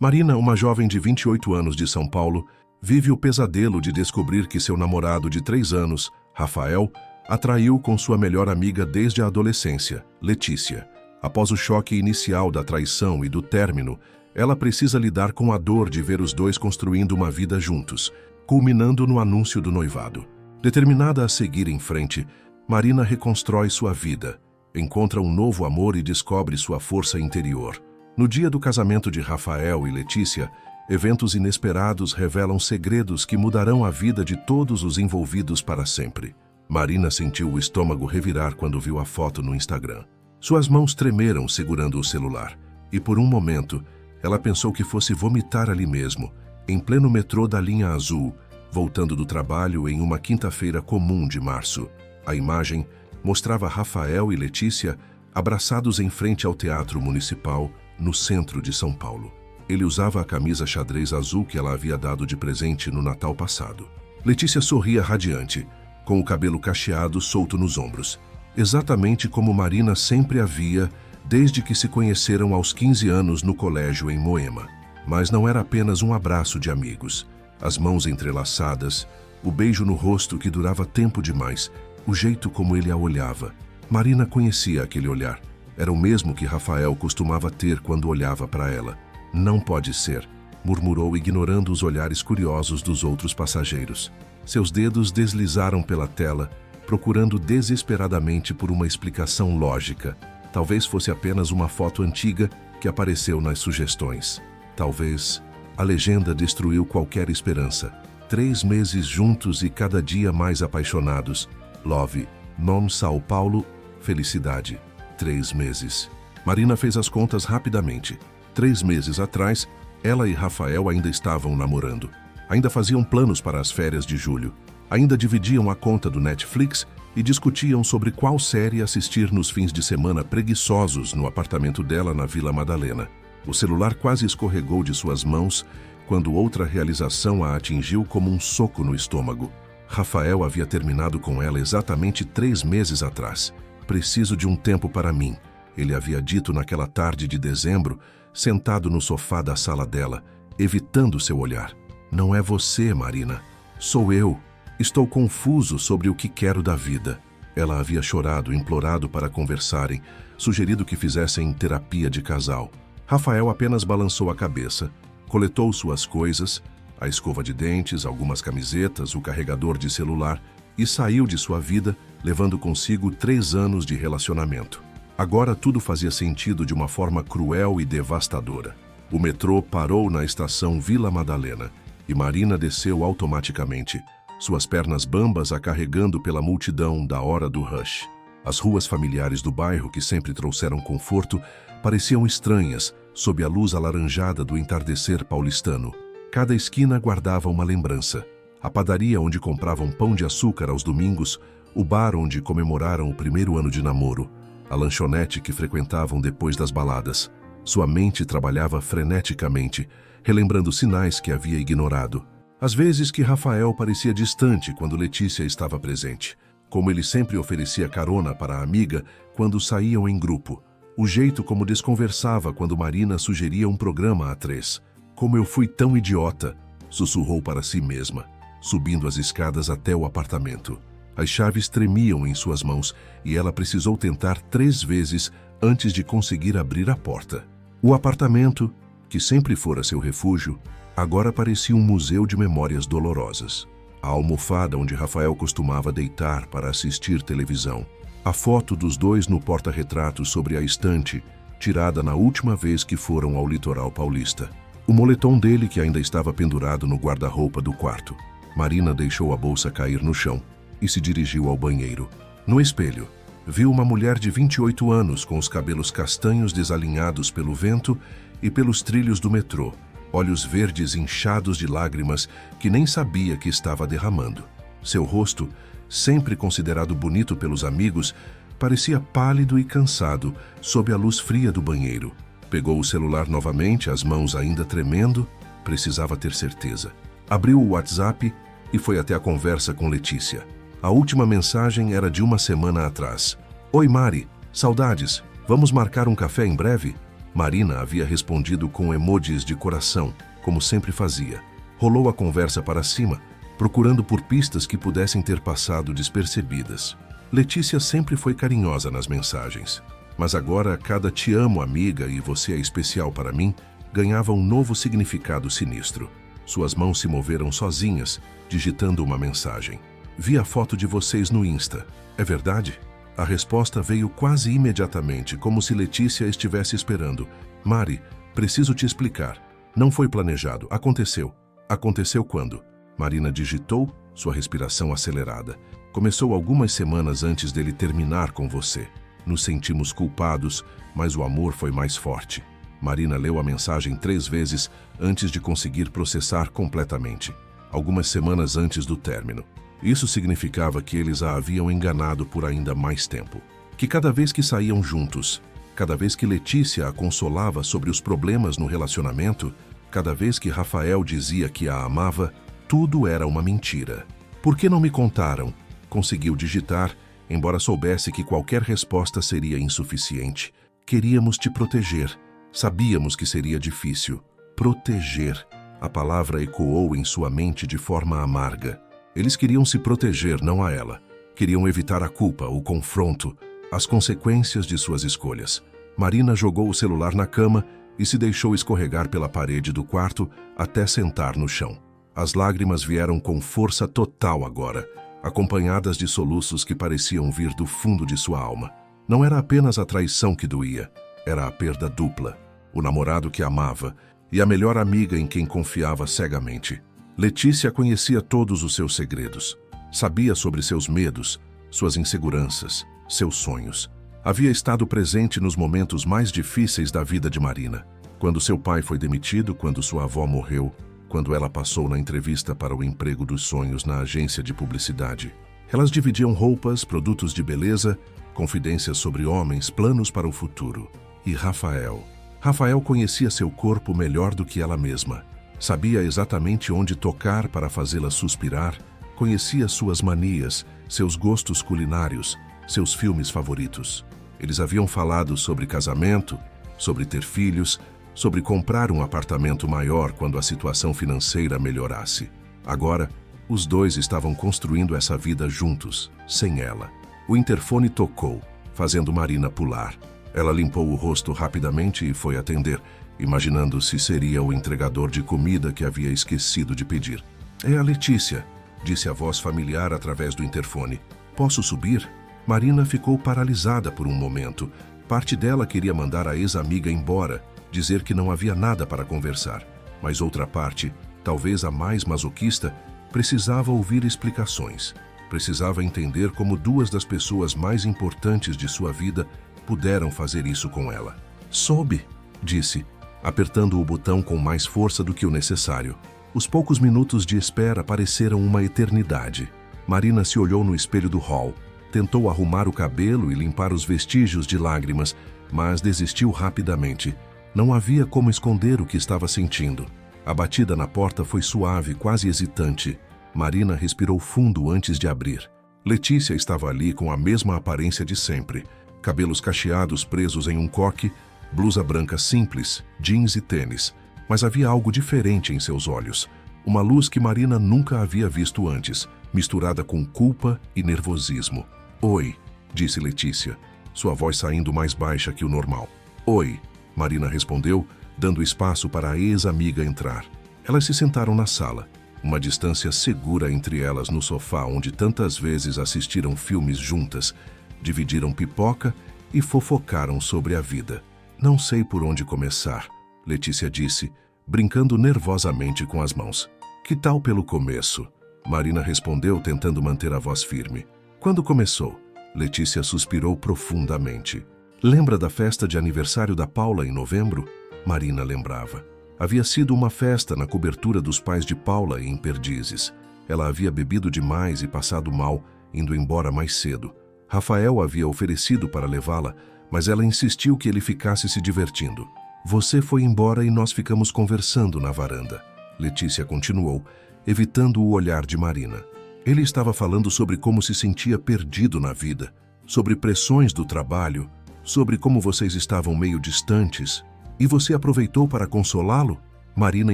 Marina, uma jovem de 28 anos de São Paulo, vive o pesadelo de descobrir que seu namorado de 3 anos, Rafael, a traiu com sua melhor amiga desde a adolescência, Letícia. Após o choque inicial da traição e do término, ela precisa lidar com a dor de ver os dois construindo uma vida juntos, culminando no anúncio do noivado. Determinada a seguir em frente, Marina reconstrói sua vida, encontra um novo amor e descobre sua força interior. No dia do casamento de Rafael e Letícia, eventos inesperados revelam segredos que mudarão a vida de todos os envolvidos para sempre. Marina sentiu o estômago revirar quando viu a foto no Instagram. Suas mãos tremeram segurando o celular, e por um momento, ela pensou que fosse vomitar ali mesmo, em pleno metrô da linha azul, voltando do trabalho em uma quinta-feira comum de março. A imagem mostrava Rafael e Letícia abraçados em frente ao Teatro Municipal, no centro de São Paulo. Ele usava a camisa xadrez azul que ela havia dado de presente no Natal passado. Letícia sorria radiante, com o cabelo cacheado solto nos ombros, exatamente como Marina sempre havia desde que se conheceram aos 15 anos no colégio em Moema. Mas não era apenas um abraço de amigos. As mãos entrelaçadas, o beijo no rosto que durava tempo demais, o jeito como ele a olhava. Marina conhecia aquele olhar. Era o mesmo que Rafael costumava ter quando olhava para ela. Não pode ser, murmurou, ignorando os olhares curiosos dos outros passageiros. Seus dedos deslizaram pela tela, procurando desesperadamente por uma explicação lógica. Talvez fosse apenas uma foto antiga que apareceu nas sugestões. Talvez a legenda destruiu qualquer esperança. 3 meses juntos e cada dia mais apaixonados. Love, non São Paulo, felicidade. 3 meses. Marina fez as contas rapidamente. 3 meses atrás, ela e Rafael ainda estavam namorando. Ainda faziam planos para as férias de julho. Ainda dividiam a conta do Netflix e discutiam sobre qual série assistir nos fins de semana preguiçosos no apartamento dela na Vila Madalena. O celular quase escorregou de suas mãos quando outra realização a atingiu como um soco no estômago. Rafael havia terminado com ela exatamente 3 meses atrás. Preciso de um tempo para mim, ele havia dito naquela tarde de dezembro, sentado no sofá da sala dela, evitando seu olhar. Não é você, Marina. Sou eu. Estou confuso sobre o que quero da vida. Ela havia chorado, implorado para conversarem, sugerido que fizessem terapia de casal. Rafael apenas balançou a cabeça, coletou suas coisas, a escova de dentes, algumas camisetas, o carregador de celular, e saiu de sua vida, levando consigo 3 anos de relacionamento. Agora tudo fazia sentido de uma forma cruel e devastadora. O metrô parou na estação Vila Madalena e Marina desceu automaticamente, suas pernas bambas a carregando pela multidão da hora do rush. As ruas familiares do bairro, que sempre trouxeram conforto, pareciam estranhas sob a luz alaranjada do entardecer paulistano. Cada esquina guardava uma lembrança. A padaria onde compravam pão de açúcar aos domingos, o bar onde comemoraram o 1º ano de namoro, a lanchonete que frequentavam depois das baladas. Sua mente trabalhava freneticamente, relembrando sinais que havia ignorado. Às vezes que Rafael parecia distante quando Letícia estava presente, como ele sempre oferecia carona para a amiga quando saíam em grupo. O jeito como desconversava quando Marina sugeria um programa a 3. Como eu fui tão idiota, sussurrou para si mesma, subindo as escadas até o apartamento. As chaves tremiam em suas mãos e ela precisou tentar 3 vezes antes de conseguir abrir a porta. O apartamento, que sempre fora seu refúgio, agora parecia um museu de memórias dolorosas. A almofada onde Rafael costumava deitar para assistir televisão. A foto dos dois no porta-retratos sobre a estante, tirada na última vez que foram ao litoral paulista. O moletom dele que ainda estava pendurado no guarda-roupa do quarto. Marina deixou a bolsa cair no chão e se dirigiu ao banheiro. No espelho, viu uma mulher de 28 anos com os cabelos castanhos desalinhados pelo vento e pelos trilhos do metrô, olhos verdes inchados de lágrimas que nem sabia que estava derramando. Seu rosto, sempre considerado bonito pelos amigos, parecia pálido e cansado sob a luz fria do banheiro. Pegou o celular novamente, as mãos ainda tremendo, precisava ter certeza. Abriu o WhatsApp e foi até a conversa com Letícia. A última mensagem era de uma semana atrás. Oi Mari, saudades, vamos marcar um café em breve? Marina havia respondido com emojis de coração, como sempre fazia. Rolou a conversa para cima, procurando por pistas que pudessem ter passado despercebidas. Letícia sempre foi carinhosa nas mensagens, mas agora cada "te amo, amiga" e "você é especial para mim" ganhava um novo significado sinistro. Suas mãos se moveram sozinhas, digitando uma mensagem. "Vi a foto de vocês no Insta. É verdade?" A resposta veio quase imediatamente, como se Letícia estivesse esperando. "Mari, preciso te explicar. Não foi planejado. Aconteceu." "Aconteceu quando?" Marina digitou, sua respiração acelerada. "Começou algumas semanas antes dele terminar com você. Nos sentimos culpados, mas o amor foi mais forte." Marina leu a mensagem 3 vezes antes de conseguir processar completamente. Algumas semanas antes do término. Isso significava que eles a haviam enganado por ainda mais tempo. Que cada vez que saíam juntos, cada vez que Letícia a consolava sobre os problemas no relacionamento, cada vez que Rafael dizia que a amava, tudo era uma mentira. "Por que não me contaram?" Conseguiu digitar, embora soubesse que qualquer resposta seria insuficiente. "Queríamos te proteger. Sabíamos que seria difícil." Proteger. A palavra ecoou em sua mente de forma amarga. Eles queriam se proteger, não a ela. Queriam evitar a culpa, o confronto, as consequências de suas escolhas. Marina jogou o celular na cama e se deixou escorregar pela parede do quarto até sentar no chão. As lágrimas vieram com força total agora, acompanhadas de soluços que pareciam vir do fundo de sua alma. Não era apenas a traição que doía, era a perda dupla. O namorado que amava e a melhor amiga em quem confiava cegamente. Letícia conhecia todos os seus segredos. Sabia sobre seus medos, suas inseguranças, seus sonhos. Havia estado presente nos momentos mais difíceis da vida de Marina. Quando seu pai foi demitido, quando sua avó morreu, quando ela passou na entrevista para o emprego dos sonhos na agência de publicidade. Elas dividiam roupas, produtos de beleza, confidências sobre homens, planos para o futuro. E Rafael. Rafael conhecia seu corpo melhor do que ela mesma. Sabia exatamente onde tocar para fazê-la suspirar, conhecia suas manias, seus gostos culinários, seus filmes favoritos. Eles haviam falado sobre casamento, sobre ter filhos, sobre comprar um apartamento maior quando a situação financeira melhorasse. Agora, os dois estavam construindo essa vida juntos, sem ela. O interfone tocou, fazendo Marina pular. Ela limpou o rosto rapidamente e foi atender, imaginando se seria o entregador de comida que havia esquecido de pedir. "É a Letícia", disse a voz familiar através do interfone. "Posso subir?" Marina ficou paralisada por um momento. Parte dela queria mandar a ex-amiga embora, dizer que não havia nada para conversar. Mas outra parte, talvez a mais masoquista, precisava ouvir explicações. Precisava entender como 2 das pessoas mais importantes de sua vida puderam fazer isso com ela. "Soube", disse, apertando o botão com mais força do que o necessário. Os poucos minutos de espera pareceram uma eternidade. Marina se olhou no espelho do hall, tentou arrumar o cabelo e limpar os vestígios de lágrimas, mas desistiu rapidamente. Não havia como esconder o que estava sentindo. A batida na porta foi suave, quase hesitante. Marina respirou fundo antes de abrir. Letícia estava ali com a mesma aparência de sempre. Cabelos cacheados presos em um coque, blusa branca simples, jeans e tênis. Mas havia algo diferente em seus olhos. Uma luz que Marina nunca havia visto antes, misturada com culpa e nervosismo. "Oi", disse Letícia, sua voz saindo mais baixa que o normal. "Oi", Marina respondeu, dando espaço para a ex-amiga entrar. Elas se sentaram na sala, uma distância segura entre elas no sofá onde tantas vezes assistiram filmes juntas, dividiram pipoca e fofocaram sobre a vida. "Não sei por onde começar", Letícia disse, brincando nervosamente com as mãos. "Que tal pelo começo?" Marina respondeu, tentando manter a voz firme. "Quando começou?" Letícia suspirou profundamente. "Lembra da festa de aniversário da Paula em novembro?" Marina lembrava. Havia sido uma festa na cobertura dos pais de Paula em Perdizes. Ela havia bebido demais e passado mal, indo embora mais cedo. Rafael havia oferecido para levá-la, mas ela insistiu que ele ficasse se divertindo. "Você foi embora e nós ficamos conversando na varanda", Letícia continuou, evitando o olhar de Marina. Ele estava falando sobre como se sentia perdido na vida, sobre pressões do trabalho, sobre como vocês estavam meio distantes. E você aproveitou para consolá-lo? Marina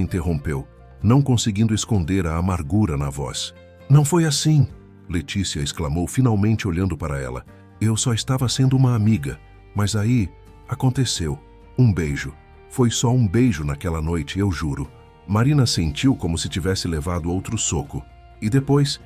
interrompeu, não conseguindo esconder a amargura na voz. Não foi assim, Letícia exclamou, finalmente olhando para ela. Eu só estava sendo uma amiga, mas aí aconteceu. Um beijo. Foi só um beijo naquela noite, eu juro. Marina sentiu como se tivesse levado outro soco. E depois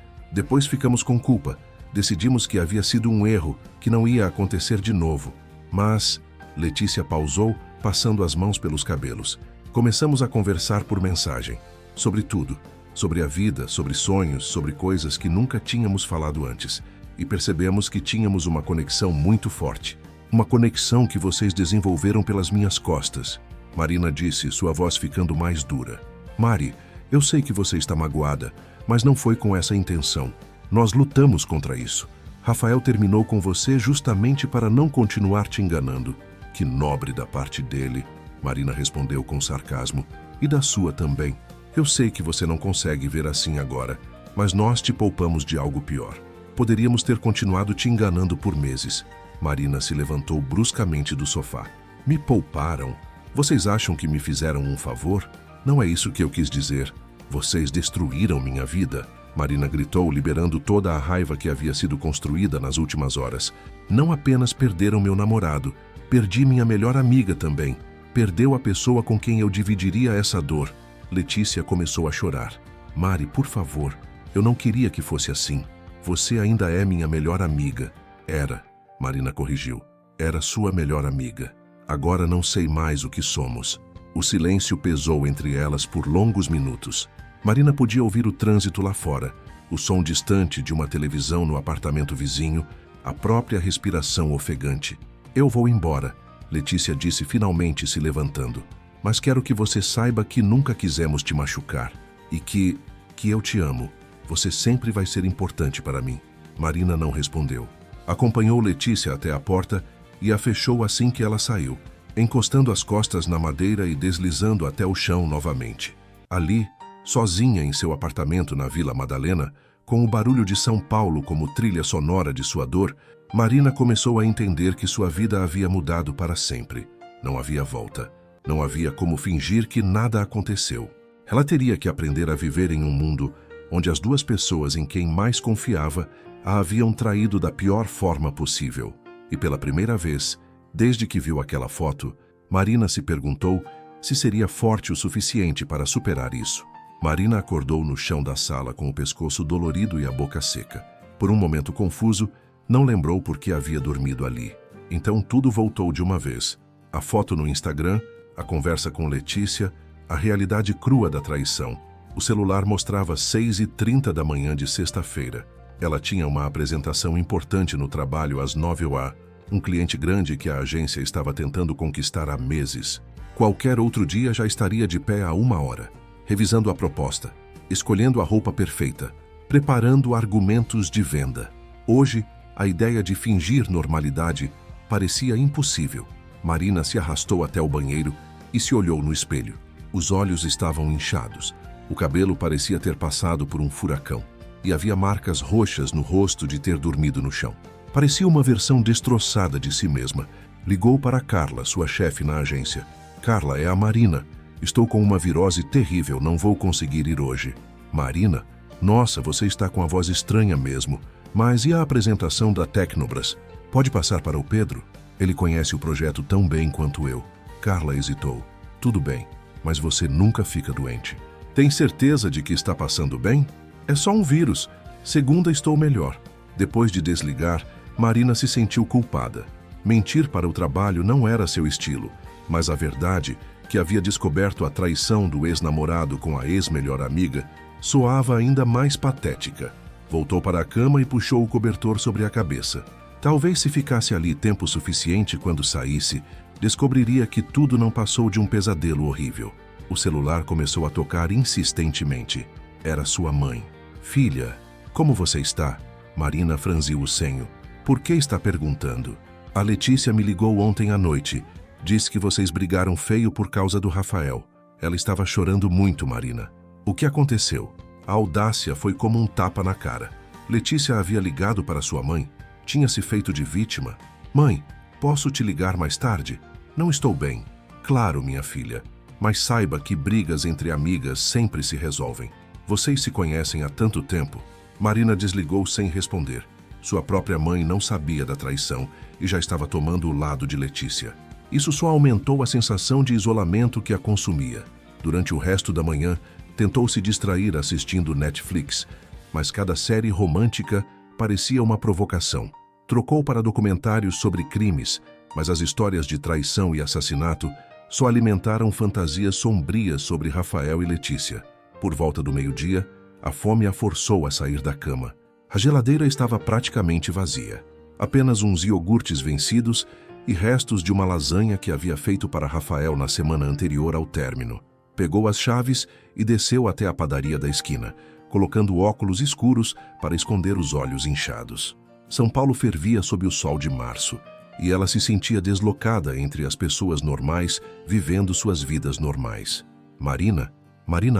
ficamos com culpa. Decidimos que havia sido um erro, que não ia acontecer de novo. Mas, Letícia pausou, passando as mãos pelos cabelos. Começamos a conversar por mensagem. Sobre tudo. Sobre a vida, sobre sonhos, sobre coisas que nunca tínhamos falado antes. E percebemos que tínhamos uma conexão muito forte. Uma conexão que vocês desenvolveram pelas minhas costas. Marina disse, sua voz ficando mais dura. Mari, eu sei que você está magoada, mas não foi com essa intenção. Nós lutamos contra isso. Rafael terminou com você justamente para não continuar te enganando. Que nobre da parte dele, Marina respondeu com sarcasmo. E da sua também. Eu sei que você não consegue ver assim agora, mas nós te poupamos de algo pior. Poderíamos ter continuado te enganando por meses. Marina se levantou bruscamente do sofá. Me pouparam? Vocês acham que me fizeram um favor? Não é isso que eu quis dizer. Vocês destruíram minha vida. Marina gritou, liberando toda a raiva que havia sido construída nas últimas horas. Não apenas perderam meu namorado, perdi minha melhor amiga também. Perdeu a pessoa com quem eu dividiria essa dor. Letícia começou a chorar. Mari, por favor, eu não queria que fosse assim. Você ainda é minha melhor amiga. Era, Marina corrigiu. Era sua melhor amiga. Agora não sei mais o que somos. O silêncio pesou entre elas por longos minutos. Marina podia ouvir o trânsito lá fora, o som distante de uma televisão no apartamento vizinho, a própria respiração ofegante. Eu vou embora, Letícia disse finalmente se levantando. Mas quero que você saiba que nunca quisemos te machucar e que eu te amo. Você sempre vai ser importante para mim. Marina não respondeu. Acompanhou Letícia até a porta e a fechou assim que ela saiu, encostando as costas na madeira e deslizando até o chão novamente. Ali, sozinha em seu apartamento na Vila Madalena, com o barulho de São Paulo como trilha sonora de sua dor, Marina começou a entender que sua vida havia mudado para sempre. Não havia volta. Não havia como fingir que nada aconteceu. Ela teria que aprender a viver em um mundo onde as duas pessoas em quem mais confiava a haviam traído da pior forma possível. E pela primeira vez, desde que viu aquela foto, Marina se perguntou se seria forte o suficiente para superar isso. Marina acordou no chão da sala com o pescoço dolorido e a boca seca. Por um momento confuso, não lembrou por que havia dormido ali. Então tudo voltou de uma vez. A foto no Instagram, a conversa com Letícia, a realidade crua da traição. O celular mostrava 6h30 da manhã de sexta-feira. Ela tinha uma apresentação importante no trabalho às 9h, um cliente grande que a agência estava tentando conquistar há meses. Qualquer outro dia já estaria de pé há 1h, revisando a proposta, escolhendo a roupa perfeita, preparando argumentos de venda. Hoje, a ideia de fingir normalidade parecia impossível. Marina se arrastou até o banheiro e se olhou no espelho. Os olhos estavam inchados. O cabelo parecia ter passado por um furacão. E havia marcas roxas no rosto de ter dormido no chão. Parecia uma versão destroçada de si mesma. Ligou para Carla, sua chefe na agência. Carla, é a Marina. Estou com uma virose terrível, não vou conseguir ir hoje. Marina? Nossa, você está com a voz estranha mesmo. Mas e a apresentação da Tecnobras? Pode passar para o Pedro? Ele conhece o projeto tão bem quanto eu. Carla hesitou. Tudo bem, mas você nunca fica doente. Tem certeza de que está passando bem? É só um vírus. Segunda, estou melhor. Depois de desligar, Marina se sentiu culpada. Mentir para o trabalho não era seu estilo, mas a verdade, que havia descoberto a traição do ex-namorado com a ex-melhor amiga, soava ainda mais patética. Voltou para a cama e puxou o cobertor sobre a cabeça. Talvez se ficasse ali tempo suficiente quando saísse, descobriria que tudo não passou de um pesadelo horrível. O celular começou a tocar insistentemente. Era sua mãe. Filha, como você está? Marina franziu o senho. Por que está perguntando? A Letícia me ligou ontem à noite. Disse que vocês brigaram feio por causa do Rafael. Ela estava chorando muito, Marina. O que aconteceu? A audácia foi como um tapa na cara. Letícia havia ligado para sua mãe. Tinha se feito de vítima. Mãe, posso te ligar mais tarde? Não estou bem. Claro, minha filha, mas saiba que brigas entre amigas sempre se resolvem. Vocês se conhecem há tanto tempo. Marina desligou sem responder. Sua própria mãe não sabia da traição e já estava tomando o lado de Letícia. Isso só aumentou a sensação de isolamento que a consumia. Durante o resto da manhã, tentou se distrair assistindo Netflix, mas cada série romântica parecia uma provocação. Trocou para documentários sobre crimes, mas as histórias de traição e assassinato só alimentaram fantasias sombrias sobre Rafael e Letícia. Por volta do meio-dia, a fome a forçou a sair da cama. A geladeira estava praticamente vazia. Apenas uns iogurtes vencidos e restos de uma lasanha que havia feito para Rafael na semana anterior ao término. Pegou as chaves e desceu até a padaria da esquina, colocando óculos escuros para esconder os olhos inchados. São Paulo fervia sob o sol de março, e ela se sentia deslocada entre as pessoas normais, vivendo suas vidas normais. Marina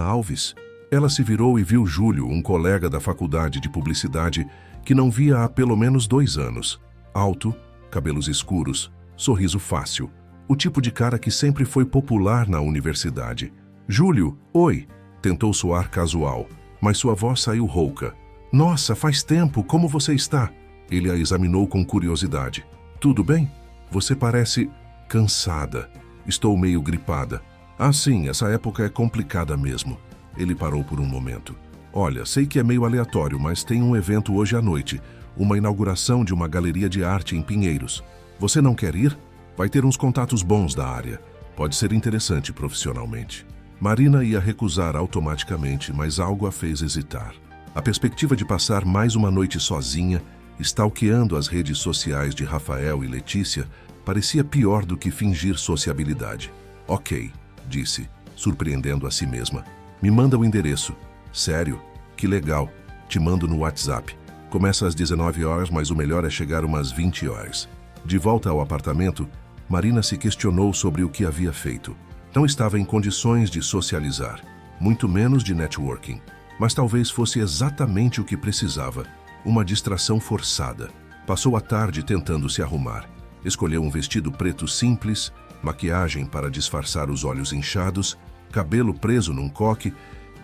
Alves? Ela se virou e viu Júlio, um colega da faculdade de publicidade, que não via há pelo menos 2 anos. Alto, cabelos escuros, sorriso fácil. O tipo de cara que sempre foi popular na universidade. Júlio, oi! Tentou soar casual, mas sua voz saiu rouca. Nossa, faz tempo, como você está? Ele a examinou com curiosidade. Tudo bem? Você parece cansada. Estou meio gripada. Ah, sim, essa época é complicada mesmo. Ele parou por um momento. Olha, sei que é meio aleatório, mas tem um evento hoje à noite. Uma inauguração de uma galeria de arte em Pinheiros. Você não quer ir? Vai ter uns contatos bons da área. Pode ser interessante profissionalmente. Marina ia recusar automaticamente, mas algo a fez hesitar. A perspectiva de passar mais uma noite sozinha, stalkeando as redes sociais de Rafael e Letícia, parecia pior do que fingir sociabilidade. Ok, disse, surpreendendo a si mesma. Me manda o endereço. Sério? Que legal. Te mando no WhatsApp. Começa às 19 horas, mas o melhor é chegar umas 20 horas. De volta ao apartamento, Marina se questionou sobre o que havia feito. Não estava em condições de socializar, muito menos de networking. Mas talvez fosse exatamente o que precisava, uma distração forçada. Passou a tarde tentando se arrumar. Escolheu um vestido preto simples, maquiagem para disfarçar os olhos inchados, cabelo preso num coque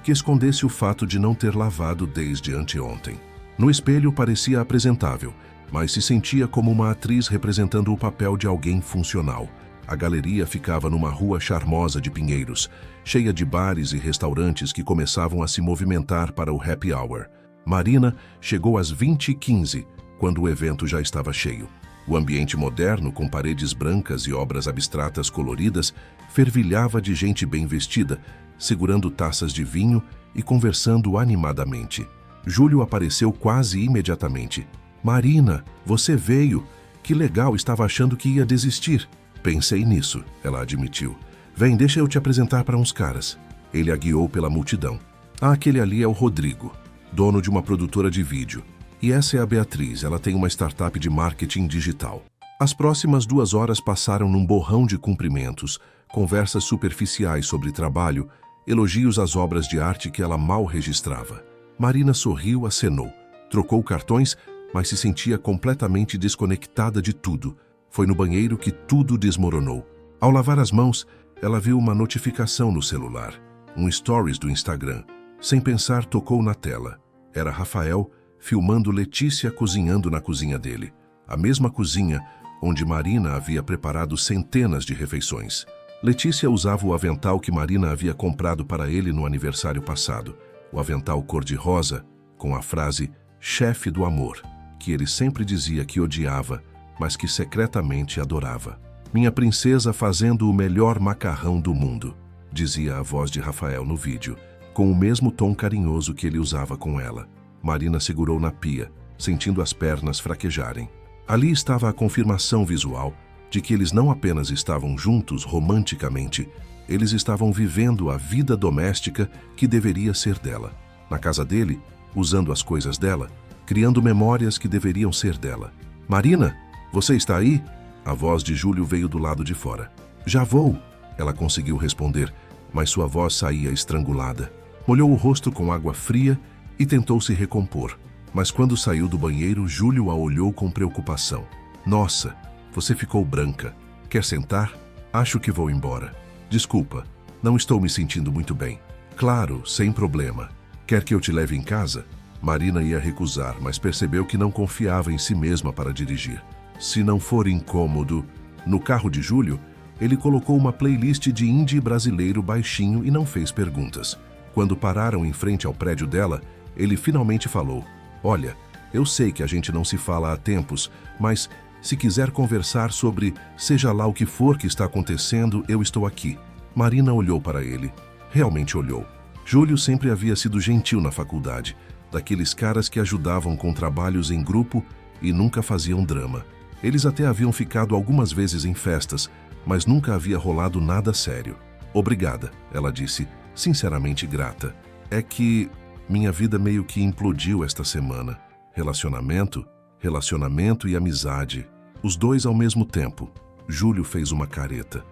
que escondesse o fato de não ter lavado desde anteontem. No espelho parecia apresentável, mas se sentia como uma atriz representando o papel de alguém funcional. A galeria ficava numa rua charmosa de Pinheiros, cheia de bares e restaurantes que começavam a se movimentar para o happy hour. Marina chegou às 20h15, quando o evento já estava cheio. O ambiente moderno, com paredes brancas e obras abstratas coloridas, fervilhava de gente bem vestida, segurando taças de vinho e conversando animadamente. Júlio apareceu quase imediatamente. Marina, você veio. Que legal, estava achando que ia desistir. Pensei nisso, ela admitiu. Vem, deixa eu te apresentar para uns caras. Ele a guiou pela multidão. Ah, aquele ali é o Rodrigo, dono de uma produtora de vídeo. E essa é a Beatriz, ela tem uma startup de marketing digital. As próximas 2 horas passaram num borrão de cumprimentos, conversas superficiais sobre trabalho, elogios às obras de arte que ela mal registrava. Marina sorriu, acenou, trocou cartões, mas se sentia completamente desconectada de tudo. Foi no banheiro que tudo desmoronou. Ao lavar as mãos, ela viu uma notificação no celular, um stories do Instagram. Sem pensar, tocou na tela. Era Rafael filmando Letícia cozinhando na cozinha dele. A mesma cozinha onde Marina havia preparado centenas de refeições. Letícia usava o avental que Marina havia comprado para ele no aniversário passado. O avental cor-de-rosa, com a frase chefe do amor, que ele sempre dizia que odiava, mas que secretamente adorava. Minha princesa fazendo o melhor macarrão do mundo, dizia a voz de Rafael no vídeo, com o mesmo tom carinhoso que ele usava com ela. Marina segurou na pia, sentindo as pernas fraquejarem. Ali estava a confirmação visual de que eles não apenas estavam juntos romanticamente, eles estavam vivendo a vida doméstica que deveria ser dela. Na casa dele, usando as coisas dela, criando memórias que deveriam ser dela. Marina, você está aí? A voz de Júlio veio do lado de fora. Já vou, ela conseguiu responder, mas sua voz saía estrangulada. Molhou o rosto com água fria e tentou se recompor. Mas quando saiu do banheiro, Júlio a olhou com preocupação. Nossa, você ficou branca. Quer sentar? Acho que vou embora. Desculpa, não estou me sentindo muito bem. Claro, sem problema. Quer que eu te leve em casa? Marina ia recusar, mas percebeu que não confiava em si mesma para dirigir. Se não for incômodo... No carro de Júlio, ele colocou uma playlist de indie brasileiro baixinho e não fez perguntas. Quando pararam em frente ao prédio dela, ele finalmente falou: "Olha, eu sei que a gente não se fala há tempos, mas se quiser conversar sobre seja lá o que for que está acontecendo, eu estou aqui." Marina olhou para ele. Realmente olhou. Júlio sempre havia sido gentil na faculdade, daqueles caras que ajudavam com trabalhos em grupo e nunca faziam drama. Eles até haviam ficado algumas vezes em festas, mas nunca havia rolado nada sério. "Obrigada", ela disse, sinceramente grata. "É que minha vida meio que implodiu esta semana. Relacionamento e amizade. Os dois ao mesmo tempo." Júlio fez uma careta.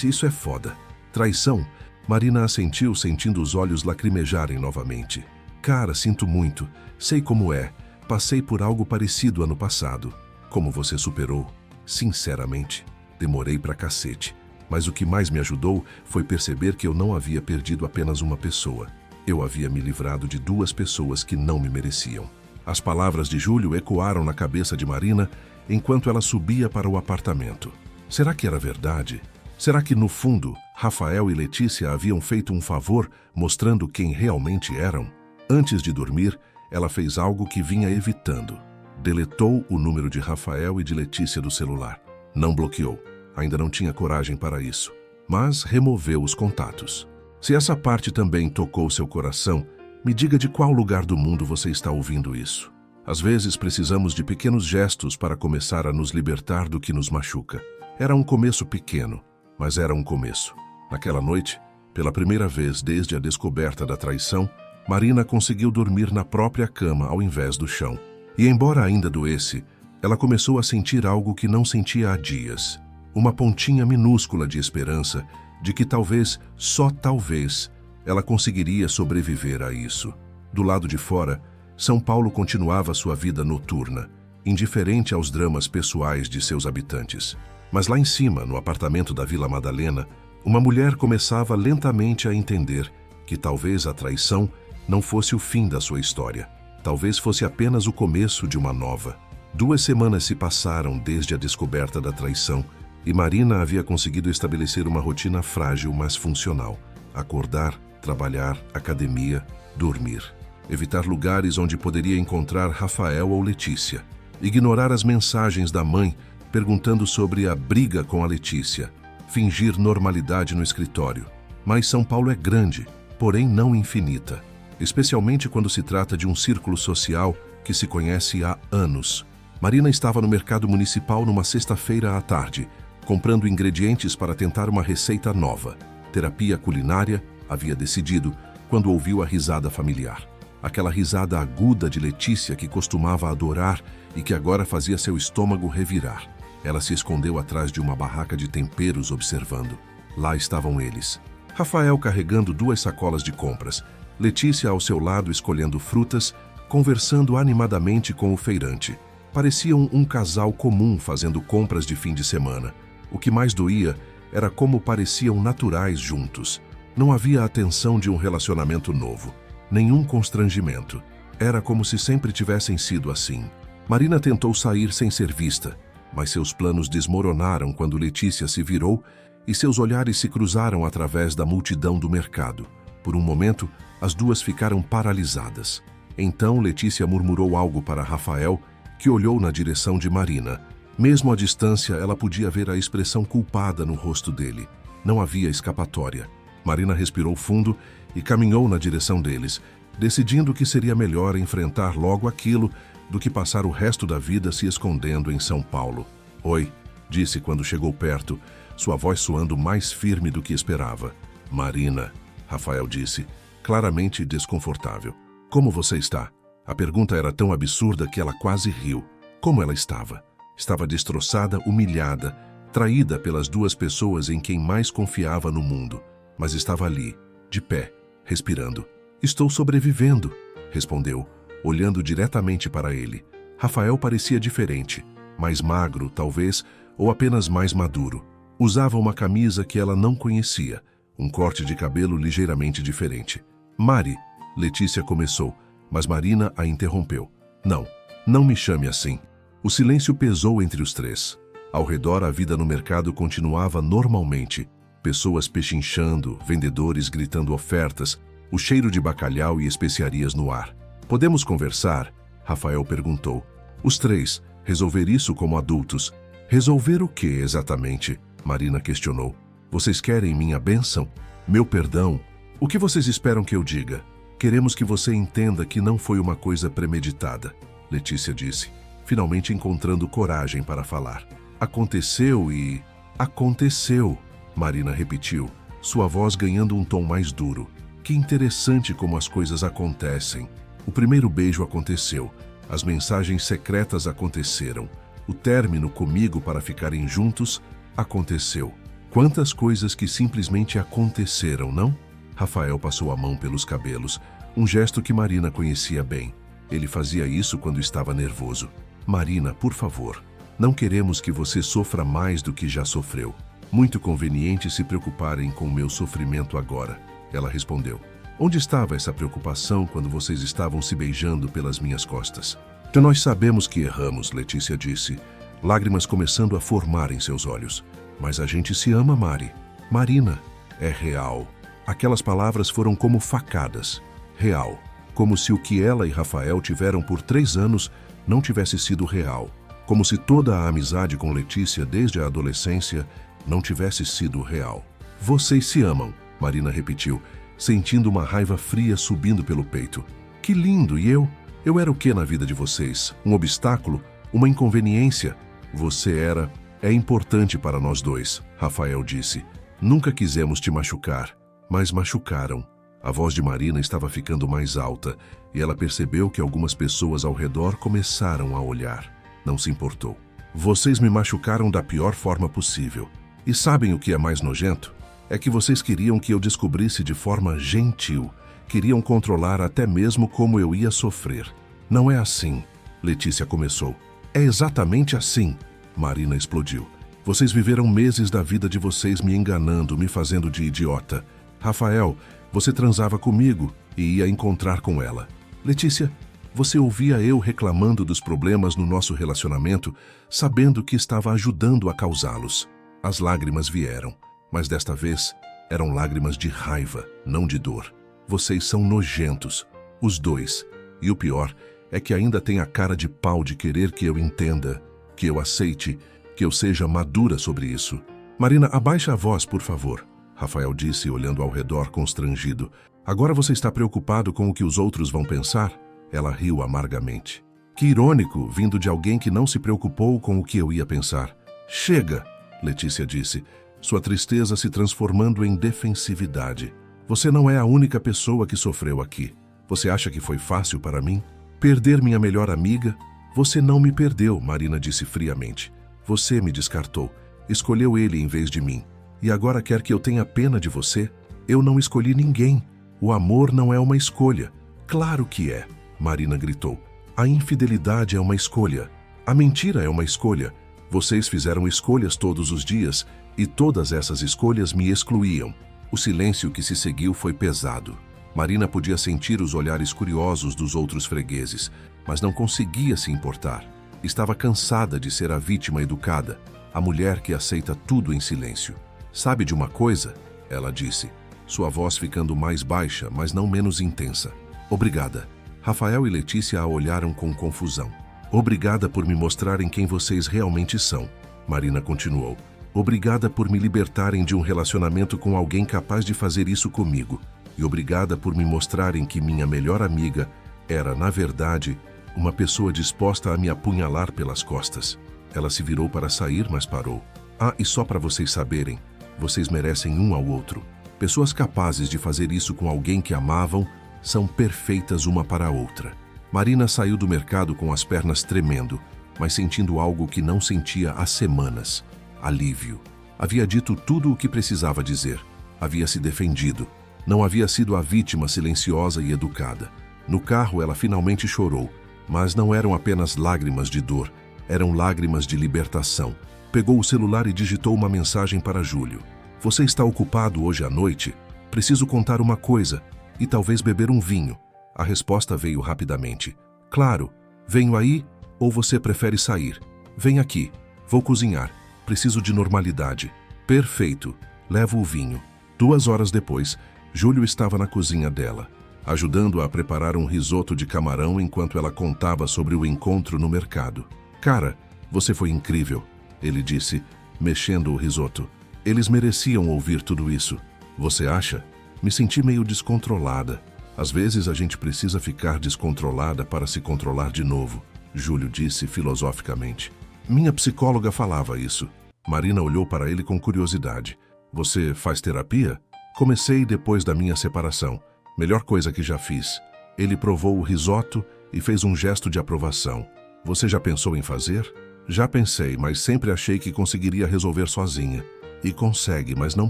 Isso é foda." "Traição?" Marina assentiu, sentindo os olhos lacrimejarem novamente. "Cara, sinto muito. Sei como é. Passei por algo parecido ano passado." "Como você superou?" "Sinceramente, demorei pra cacete. Mas o que mais me ajudou foi perceber que eu não havia perdido apenas uma pessoa. Eu havia me livrado de 2 pessoas que não me mereciam." As palavras de Júlio ecoaram na cabeça de Marina enquanto ela subia para o apartamento. Será que era verdade? Será que, no fundo, Rafael e Letícia haviam feito um favor, mostrando quem realmente eram? Antes de dormir, ela fez algo que vinha evitando. Deletou o número de Rafael e de Letícia do celular. Não bloqueou. Ainda não tinha coragem para isso. Mas removeu os contatos. Se essa parte também tocou seu coração, me diga de qual lugar do mundo você está ouvindo isso. Às vezes precisamos de pequenos gestos para começar a nos libertar do que nos machuca. Era um começo pequeno, mas era um começo. Naquela noite, pela primeira vez desde a descoberta da traição, Marina conseguiu dormir na própria cama ao invés do chão. E embora ainda doesse, ela começou a sentir algo que não sentia há dias. Uma pontinha minúscula de esperança de que talvez, só talvez, ela conseguiria sobreviver a isso. Do lado de fora, São Paulo continuava sua vida noturna, indiferente aos dramas pessoais de seus habitantes. Mas lá em cima, no apartamento da Vila Madalena, uma mulher começava lentamente a entender que talvez a traição não fosse o fim da sua história. Talvez fosse apenas o começo de uma nova. 2 semanas se passaram desde a descoberta da traição e Marina havia conseguido estabelecer uma rotina frágil, mas funcional. Acordar, trabalhar, academia, dormir. Evitar lugares onde poderia encontrar Rafael ou Letícia. Ignorar as mensagens da mãe perguntando sobre a briga com a Letícia. Fingir normalidade no escritório. Mas São Paulo é grande, porém não infinita. Especialmente quando se trata de um círculo social que se conhece há anos. Marina estava no mercado municipal numa sexta-feira à tarde, comprando ingredientes para tentar uma receita nova. Terapia culinária, havia decidido, quando ouviu a risada familiar. Aquela risada aguda de Letícia que costumava adorar e que agora fazia seu estômago revirar. Ela se escondeu atrás de uma barraca de temperos observando. Lá estavam eles. Rafael carregando 2 sacolas de compras. Letícia ao seu lado escolhendo frutas, conversando animadamente com o feirante. Pareciam um casal comum fazendo compras de fim de semana. O que mais doía era como pareciam naturais juntos. Não havia a tensão de um relacionamento novo. Nenhum constrangimento. Era como se sempre tivessem sido assim. Marina tentou sair sem ser vista, mas seus planos desmoronaram quando Letícia se virou e seus olhares se cruzaram através da multidão do mercado. Por um momento, as duas ficaram paralisadas. Então Letícia murmurou algo para Rafael, que olhou na direção de Marina. Mesmo à distância, ela podia ver a expressão culpada no rosto dele. Não havia escapatória. Marina respirou fundo e caminhou na direção deles, decidindo que seria melhor enfrentar logo aquilo do que passar o resto da vida se escondendo em São Paulo. "Oi", disse quando chegou perto, sua voz soando mais firme do que esperava. "Marina", Rafael disse, claramente desconfortável. "Como você está?" A pergunta era tão absurda que ela quase riu. Como ela estava? Estava destroçada, humilhada, traída pelas 2 pessoas em quem mais confiava no mundo. Mas estava ali, de pé, respirando. "Estou sobrevivendo", respondeu, olhando diretamente para ele. Rafael parecia diferente, mais magro, talvez, ou apenas mais maduro. Usava uma camisa que ela não conhecia, um corte de cabelo ligeiramente diferente. Mari, Letícia começou, mas Marina a interrompeu. Não, não me chame assim. O silêncio pesou entre os três. Ao redor, a vida no mercado continuava normalmente. Pessoas pechinchando, vendedores gritando ofertas, o cheiro de bacalhau e especiarias no ar. Podemos conversar? Rafael perguntou. Os três, resolver isso como adultos. Resolver o que exatamente? Marina questionou. Vocês querem minha bênção? Meu perdão? O que vocês esperam que eu diga? Queremos que você entenda que não foi uma coisa premeditada, Letícia disse, finalmente encontrando coragem para falar. Aconteceu e... Aconteceu, Marina repetiu, sua voz ganhando um tom mais duro. Que interessante como as coisas acontecem. O primeiro beijo aconteceu, as mensagens secretas aconteceram, o término comigo para ficarem juntos aconteceu. Quantas coisas que simplesmente aconteceram, não? Rafael passou a mão pelos cabelos, um gesto que Marina conhecia bem. Ele fazia isso quando estava nervoso. Marina, por favor, não queremos que você sofra mais do que já sofreu. Muito conveniente se preocuparem com o meu sofrimento agora, ela respondeu. Onde estava essa preocupação quando vocês estavam se beijando pelas minhas costas? Nós sabemos que erramos, Letícia disse, lágrimas começando a formar em seus olhos. Mas a gente se ama, Mari. Marina, é real. Aquelas palavras foram como facadas. Real. Como se o que ela e Rafael tiveram por 3 anos não tivesse sido real. Como se toda a amizade com Letícia desde a adolescência não tivesse sido real. Vocês se amam, Marina repetiu, sentindo uma raiva fria subindo pelo peito. Que lindo, e eu? Eu era o que na vida de vocês? Um obstáculo? Uma inconveniência? Você era... É importante para nós dois, Rafael disse. Nunca quisemos te machucar, mas machucaram. A voz de Marina estava ficando mais alta e ela percebeu que algumas pessoas ao redor começaram a olhar. Não se importou. Vocês me machucaram da pior forma possível. E sabem o que é mais nojento? É que vocês queriam que eu descobrisse de forma gentil. Queriam controlar até mesmo como eu ia sofrer. Não é assim, Letícia começou. É exatamente assim. Marina explodiu. Vocês viveram meses da vida de vocês me enganando, me fazendo de idiota. Rafael, você transava comigo e ia encontrar com ela. Letícia, você ouvia eu reclamando dos problemas no nosso relacionamento, sabendo que estava ajudando a causá-los. As lágrimas vieram, mas desta vez eram lágrimas de raiva, não de dor. Vocês são nojentos, os dois. E o pior é que ainda tem a cara de pau de querer que eu entenda, que eu aceite, que eu seja madura sobre isso. Marina, abaixa a voz, por favor, Rafael disse, olhando ao redor constrangido. Agora você está preocupado com o que os outros vão pensar? Ela riu amargamente. Que irônico, vindo de alguém que não se preocupou com o que eu ia pensar. Chega, Letícia disse, sua tristeza se transformando em defensividade. Você não é a única pessoa que sofreu aqui. Você acha que foi fácil para mim? Perder minha melhor amiga? Você não me perdeu, Marina disse friamente. Você me descartou. Escolheu ele em vez de mim. E agora quer que eu tenha pena de você? Eu não escolhi ninguém. O amor não é uma escolha. Claro que é, Marina gritou. A infidelidade é uma escolha. A mentira é uma escolha. Vocês fizeram escolhas todos os dias e todas essas escolhas me excluíam. O silêncio que se seguiu foi pesado. Marina podia sentir os olhares curiosos dos outros fregueses, mas não conseguia se importar. Estava cansada de ser a vítima educada, a mulher que aceita tudo em silêncio. Sabe de uma coisa? Ela disse, sua voz ficando mais baixa, mas não menos intensa. Obrigada. Rafael e Letícia a olharam com confusão. Obrigada por me mostrarem quem vocês realmente são, Marina continuou. Obrigada por me libertarem de um relacionamento com alguém capaz de fazer isso comigo. E obrigada por me mostrarem que minha melhor amiga era, na verdade, uma pessoa disposta a me apunhalar pelas costas. Ela se virou para sair, mas parou. Ah, e só para vocês saberem, vocês merecem um ao outro. Pessoas capazes de fazer isso com alguém que amavam são perfeitas uma para a outra. Marina saiu do mercado com as pernas tremendo, mas sentindo algo que não sentia há semanas. Alívio. Havia dito tudo o que precisava dizer. Havia se defendido. Não havia sido a vítima silenciosa e educada. No carro ela finalmente chorou, mas não eram apenas lágrimas de dor, eram lágrimas de libertação. Pegou o celular e digitou uma mensagem para Júlio. Você está ocupado hoje à noite? Preciso contar uma coisa e talvez beber um vinho. A resposta veio rapidamente. Claro, venho aí ou você prefere sair? Vem aqui, vou cozinhar. Preciso de normalidade. Perfeito, levo o vinho. 2 horas depois, Júlio estava na cozinha dela, ajudando-a a preparar um risoto de camarão enquanto ela contava sobre o encontro no mercado. Cara, você foi incrível, ele disse, mexendo o risoto. Eles mereciam ouvir tudo isso. Você acha? Me senti meio descontrolada. Às vezes a gente precisa ficar descontrolada para se controlar de novo, Júlio disse filosoficamente. Minha psicóloga falava isso. Marina olhou para ele com curiosidade. Você faz terapia? Comecei depois da minha separação. Melhor coisa que já fiz. Ele provou o risoto e fez um gesto de aprovação. Você já pensou em fazer? Já pensei, mas sempre achei que conseguiria resolver sozinha. E consegue, mas não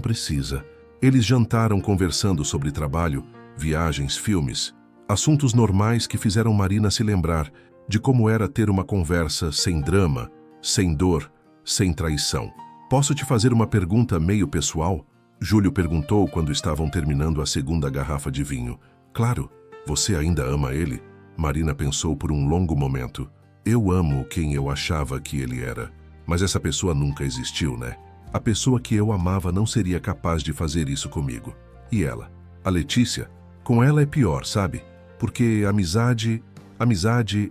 precisa. Eles jantaram conversando sobre trabalho, viagens, filmes. Assuntos normais que fizeram Marina se lembrar de como era ter uma conversa sem drama, sem dor, sem traição. Posso te fazer uma pergunta meio pessoal? Júlio perguntou quando estavam terminando a segunda garrafa de vinho. Claro, você ainda ama ele? Marina pensou por um longo momento. Eu amo quem eu achava que ele era. Mas essa pessoa nunca existiu, né? A pessoa que eu amava não seria capaz de fazer isso comigo. E ela? A Letícia? Com ela é pior, sabe? Porque amizade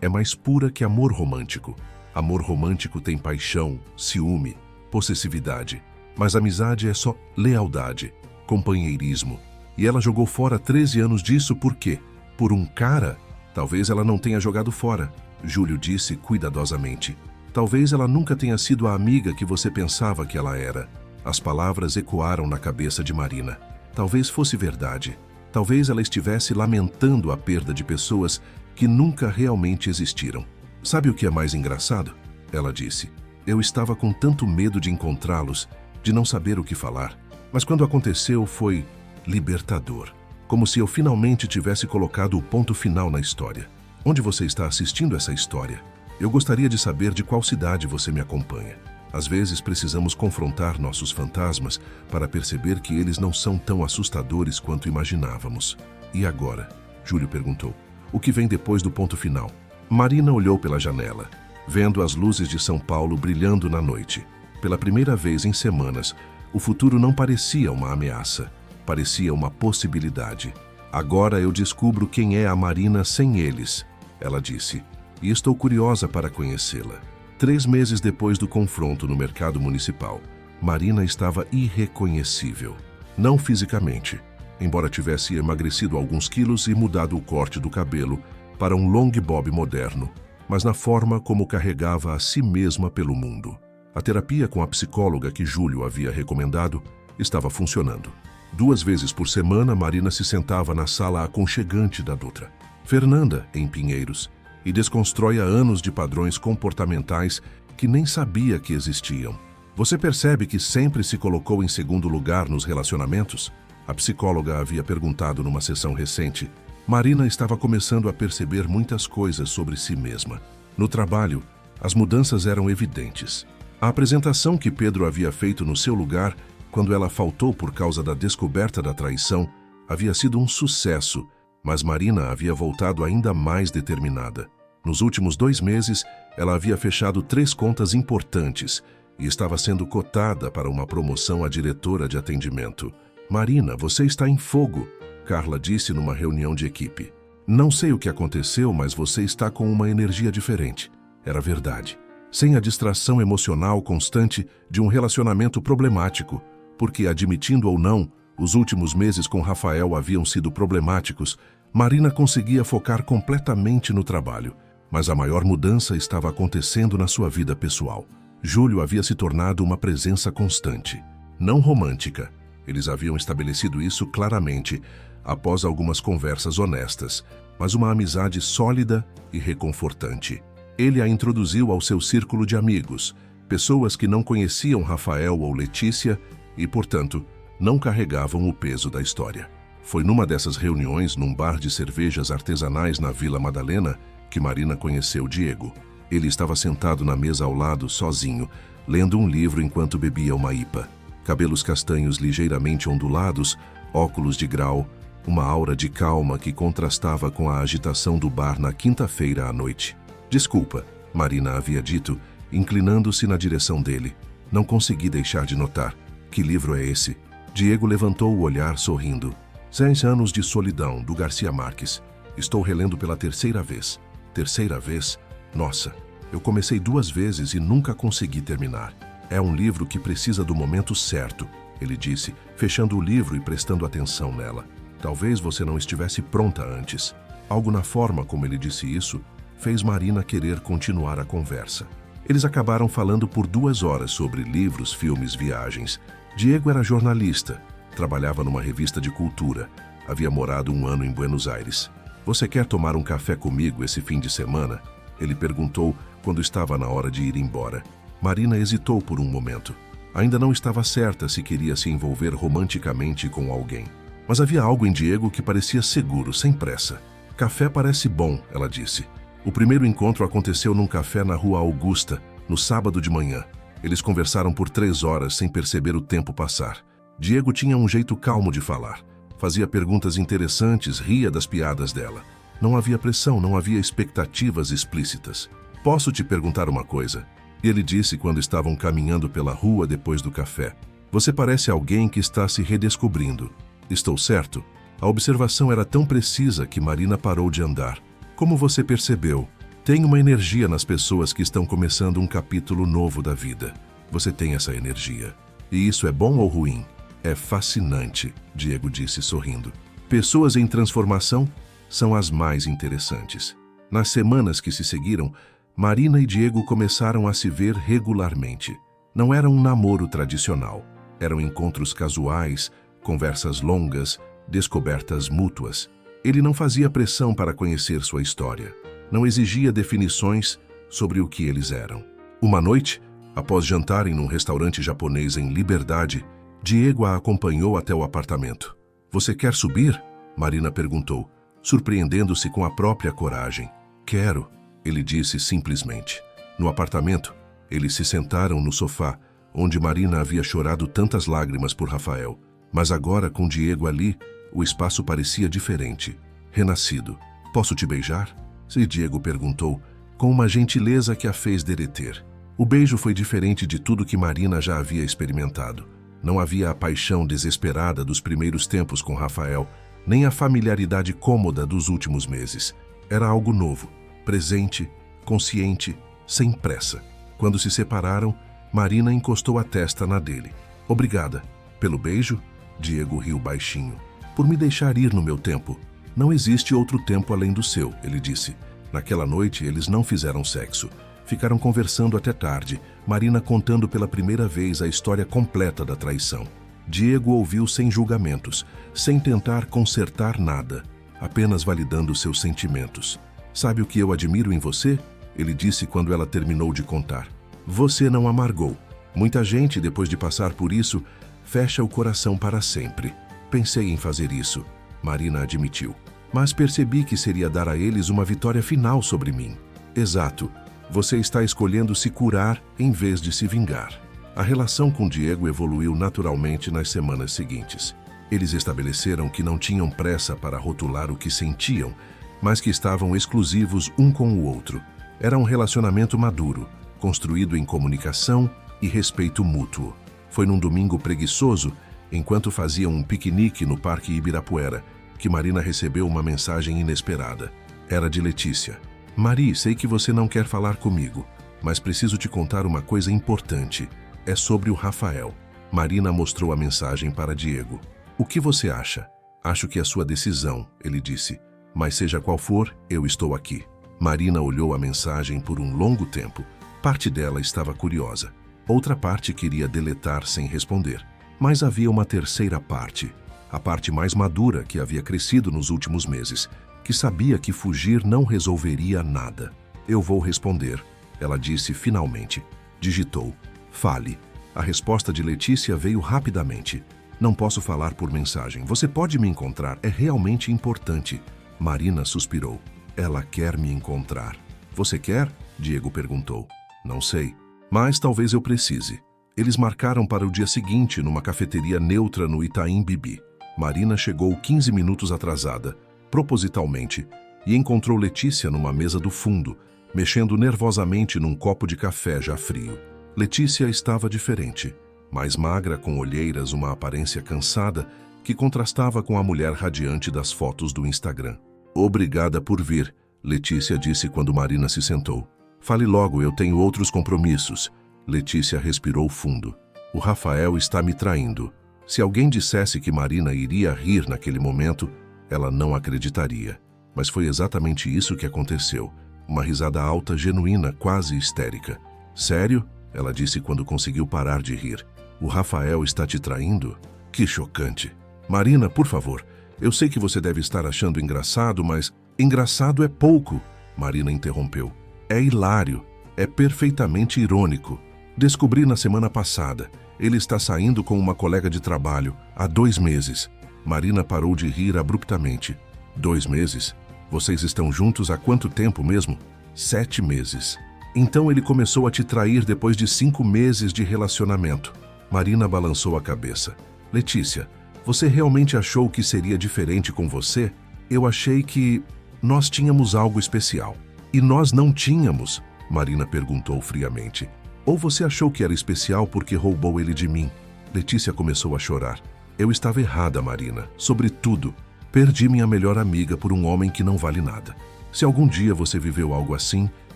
é mais pura que amor romântico. Amor romântico tem paixão, ciúme, possessividade. Mas amizade é só lealdade, companheirismo. E ela jogou fora 13 anos disso por quê? Por um cara? Talvez ela não tenha jogado fora, Júlio disse cuidadosamente. Talvez ela nunca tenha sido a amiga que você pensava que ela era. As palavras ecoaram na cabeça de Marina. Talvez fosse verdade. Talvez ela estivesse lamentando a perda de pessoas que nunca realmente existiram. Sabe o que é mais engraçado? Ela disse. Eu estava com tanto medo de encontrá-los, de não saber o que falar. Mas quando aconteceu foi libertador. Como se eu finalmente tivesse colocado o ponto final na história. Onde você está assistindo essa história? Eu gostaria de saber de qual cidade você me acompanha. Às vezes precisamos confrontar nossos fantasmas para perceber que eles não são tão assustadores quanto imaginávamos. E agora? Júlio perguntou. O que vem depois do ponto final? Marina olhou pela janela, vendo as luzes de São Paulo brilhando na noite. Pela primeira vez em semanas, o futuro não parecia uma ameaça, parecia uma possibilidade. Agora eu descubro quem é a Marina sem eles, ela disse, e estou curiosa para conhecê-la. 3 meses depois do confronto no mercado municipal, Marina estava irreconhecível. Não fisicamente, embora tivesse emagrecido alguns quilos e mudado o corte do cabelo para um long bob moderno, mas na forma como carregava a si mesma pelo mundo. A terapia com a psicóloga que Júlio havia recomendado estava funcionando. 2 vezes por semana, Marina se sentava na sala aconchegante da Dutra, Fernanda, em Pinheiros, e desconstrói há anos de padrões comportamentais que nem sabia que existiam. Você percebe que sempre se colocou em segundo lugar nos relacionamentos? A psicóloga havia perguntado numa sessão recente. Marina estava começando a perceber muitas coisas sobre si mesma. No trabalho, as mudanças eram evidentes. A apresentação que Pedro havia feito no seu lugar, quando ela faltou por causa da descoberta da traição, havia sido um sucesso, mas Marina havia voltado ainda mais determinada. Nos últimos 2 meses, ela havia fechado 3 contas importantes e estava sendo cotada para uma promoção a diretora de atendimento. Marina, você está em fogo, Carla disse numa reunião de equipe. Não sei o que aconteceu, mas você está com uma energia diferente. Era verdade. Sem a distração emocional constante de um relacionamento problemático, porque, admitindo ou não, os últimos meses com Rafael haviam sido problemáticos, Marina conseguia focar completamente no trabalho, mas a maior mudança estava acontecendo na sua vida pessoal. Júlio havia se tornado uma presença constante, não romântica. Eles haviam estabelecido isso claramente após algumas conversas honestas, mas uma amizade sólida e reconfortante. Ele a introduziu ao seu círculo de amigos, pessoas que não conheciam Rafael ou Letícia e, portanto, não carregavam o peso da história. Foi numa dessas reuniões, num bar de cervejas artesanais na Vila Madalena, que Marina conheceu Diego. Ele estava sentado na mesa ao lado, sozinho, lendo um livro enquanto bebia uma IPA. Cabelos castanhos ligeiramente ondulados, óculos de grau, uma aura de calma que contrastava com a agitação do bar na quinta-feira à noite. Desculpa, Marina havia dito, inclinando-se na direção dele. Não consegui deixar de notar. Que livro é esse? Diego levantou o olhar sorrindo. 100 anos de solidão, do Garcia Marques. Estou relendo pela terceira vez. Terceira vez? Nossa, eu comecei 2 vezes e nunca consegui terminar. É um livro que precisa do momento certo, ele disse, fechando o livro e prestando atenção nela. Talvez você não estivesse pronta antes. Algo na forma como ele disse isso fez Marina querer continuar a conversa. Eles acabaram falando por 2 horas sobre livros, filmes, viagens. Diego era jornalista, trabalhava numa revista de cultura, havia morado 1 ano em Buenos Aires. Você quer tomar um café comigo esse fim de semana? Ele perguntou quando estava na hora de ir embora. Marina hesitou por um momento. Ainda não estava certa se queria se envolver romanticamente com alguém. Mas havia algo em Diego que parecia seguro, sem pressa. Café parece bom, ela disse. O primeiro encontro aconteceu num café na Rua Augusta, no sábado de manhã. Eles conversaram por 3 horas sem perceber o tempo passar. Diego tinha um jeito calmo de falar. Fazia perguntas interessantes, ria das piadas dela. Não havia pressão, não havia expectativas explícitas. Posso te perguntar uma coisa? Ele disse quando estavam caminhando pela rua depois do café. Você parece alguém que está se redescobrindo. Estou certo? A observação era tão precisa que Marina parou de andar. Como você percebeu, tem uma energia nas pessoas que estão começando um capítulo novo da vida. Você tem essa energia. E isso é bom ou ruim? É fascinante, Diego disse sorrindo. Pessoas em transformação são as mais interessantes. Nas semanas que se seguiram, Marina e Diego começaram a se ver regularmente. Não era um namoro tradicional. Eram encontros casuais, conversas longas, descobertas mútuas. Ele não fazia pressão para conhecer sua história. Não exigia definições sobre o que eles eram. Uma noite, após jantarem num restaurante japonês em Liberdade, Diego a acompanhou até o apartamento. Você quer subir? Marina perguntou, surpreendendo-se com a própria coragem. Quero, ele disse simplesmente. No apartamento, eles se sentaram no sofá, onde Marina havia chorado tantas lágrimas por Rafael. Mas agora, com Diego ali, o espaço parecia diferente, renascido. Posso te beijar? Se Diego perguntou, com uma gentileza que a fez derreter. O beijo foi diferente de tudo que Marina já havia experimentado. Não havia a paixão desesperada dos primeiros tempos com Rafael, nem a familiaridade cômoda dos últimos meses. Era algo novo, presente, consciente, sem pressa. Quando se separaram, Marina encostou a testa na dele. Obrigada. Pelo beijo? Diego riu baixinho. Por me deixar ir no meu tempo. Não existe outro tempo além do seu, ele disse. Naquela noite, eles não fizeram sexo. Ficaram conversando até tarde, Marina contando pela primeira vez a história completa da traição. Diego ouviu sem julgamentos, sem tentar consertar nada, apenas validando seus sentimentos. Sabe o que eu admiro em você? Ele disse quando ela terminou de contar. Você não amargou. Muita gente, depois de passar por isso, fecha o coração para sempre. Pensei em fazer isso, Marina admitiu. Mas percebi que seria dar a eles uma vitória final sobre mim. Exato. Você está escolhendo se curar em vez de se vingar. A relação com Diego evoluiu naturalmente nas semanas seguintes. Eles estabeleceram que não tinham pressa para rotular o que sentiam, mas que estavam exclusivos um com o outro. Era um relacionamento maduro, construído em comunicação e respeito mútuo. Foi num domingo preguiçoso, enquanto faziam um piquenique no Parque Ibirapuera, que Marina recebeu uma mensagem inesperada. Era de Letícia. Mari, sei que você não quer falar comigo, mas preciso te contar uma coisa importante. É sobre o Rafael. Marina mostrou a mensagem para Diego. O que você acha? Acho que é sua decisão, ele disse. Mas seja qual for, eu estou aqui. Marina olhou a mensagem por um longo tempo. Parte dela estava curiosa. Outra parte queria deletar sem responder. Mas havia uma terceira parte. A parte mais madura que havia crescido nos últimos meses, que sabia que fugir não resolveria nada. Eu vou responder, ela disse finalmente. Digitou. Fale. A resposta de Letícia veio rapidamente. Não posso falar por mensagem. Você pode me encontrar. É realmente importante. Marina suspirou. Ela quer me encontrar. Você quer? Diego perguntou. Não sei, mas talvez eu precise. Eles marcaram para o dia seguinte numa cafeteria neutra no Itaim Bibi. Marina chegou 15 minutos atrasada, propositalmente, e encontrou Letícia numa mesa do fundo, mexendo nervosamente num copo de café já frio. Letícia estava diferente, mais magra, com olheiras, uma aparência cansada, que contrastava com a mulher radiante das fotos do Instagram. Obrigada por vir, Letícia disse quando Marina se sentou. Fale logo, eu tenho outros compromissos. Letícia respirou fundo. O Rafael está me traindo. Se alguém dissesse que Marina iria rir naquele momento, ela não acreditaria. Mas foi exatamente isso que aconteceu. Uma risada alta, genuína, quase histérica. Sério? Ela disse quando conseguiu parar de rir. O Rafael está te traindo? Que chocante. Marina, por favor, eu sei que você deve estar achando engraçado, mas engraçado é pouco, Marina interrompeu. É hilário, é perfeitamente irônico. Descobri na semana passada. Ele está saindo com uma colega de trabalho, há 2 meses. Marina parou de rir abruptamente. 2 meses? Vocês estão juntos há quanto tempo mesmo? 7 meses. Então ele começou a te trair depois de 5 meses de relacionamento. Marina balançou a cabeça. Letícia, você realmente achou que seria diferente com você? Eu achei que nós tínhamos algo especial. E nós não tínhamos, Marina perguntou friamente. Ou você achou que era especial porque roubou ele de mim? Letícia começou a chorar. Eu estava errada, Marina. Sobre tudo. Perdi minha melhor amiga por um homem que não vale nada. Se algum dia você viveu algo assim,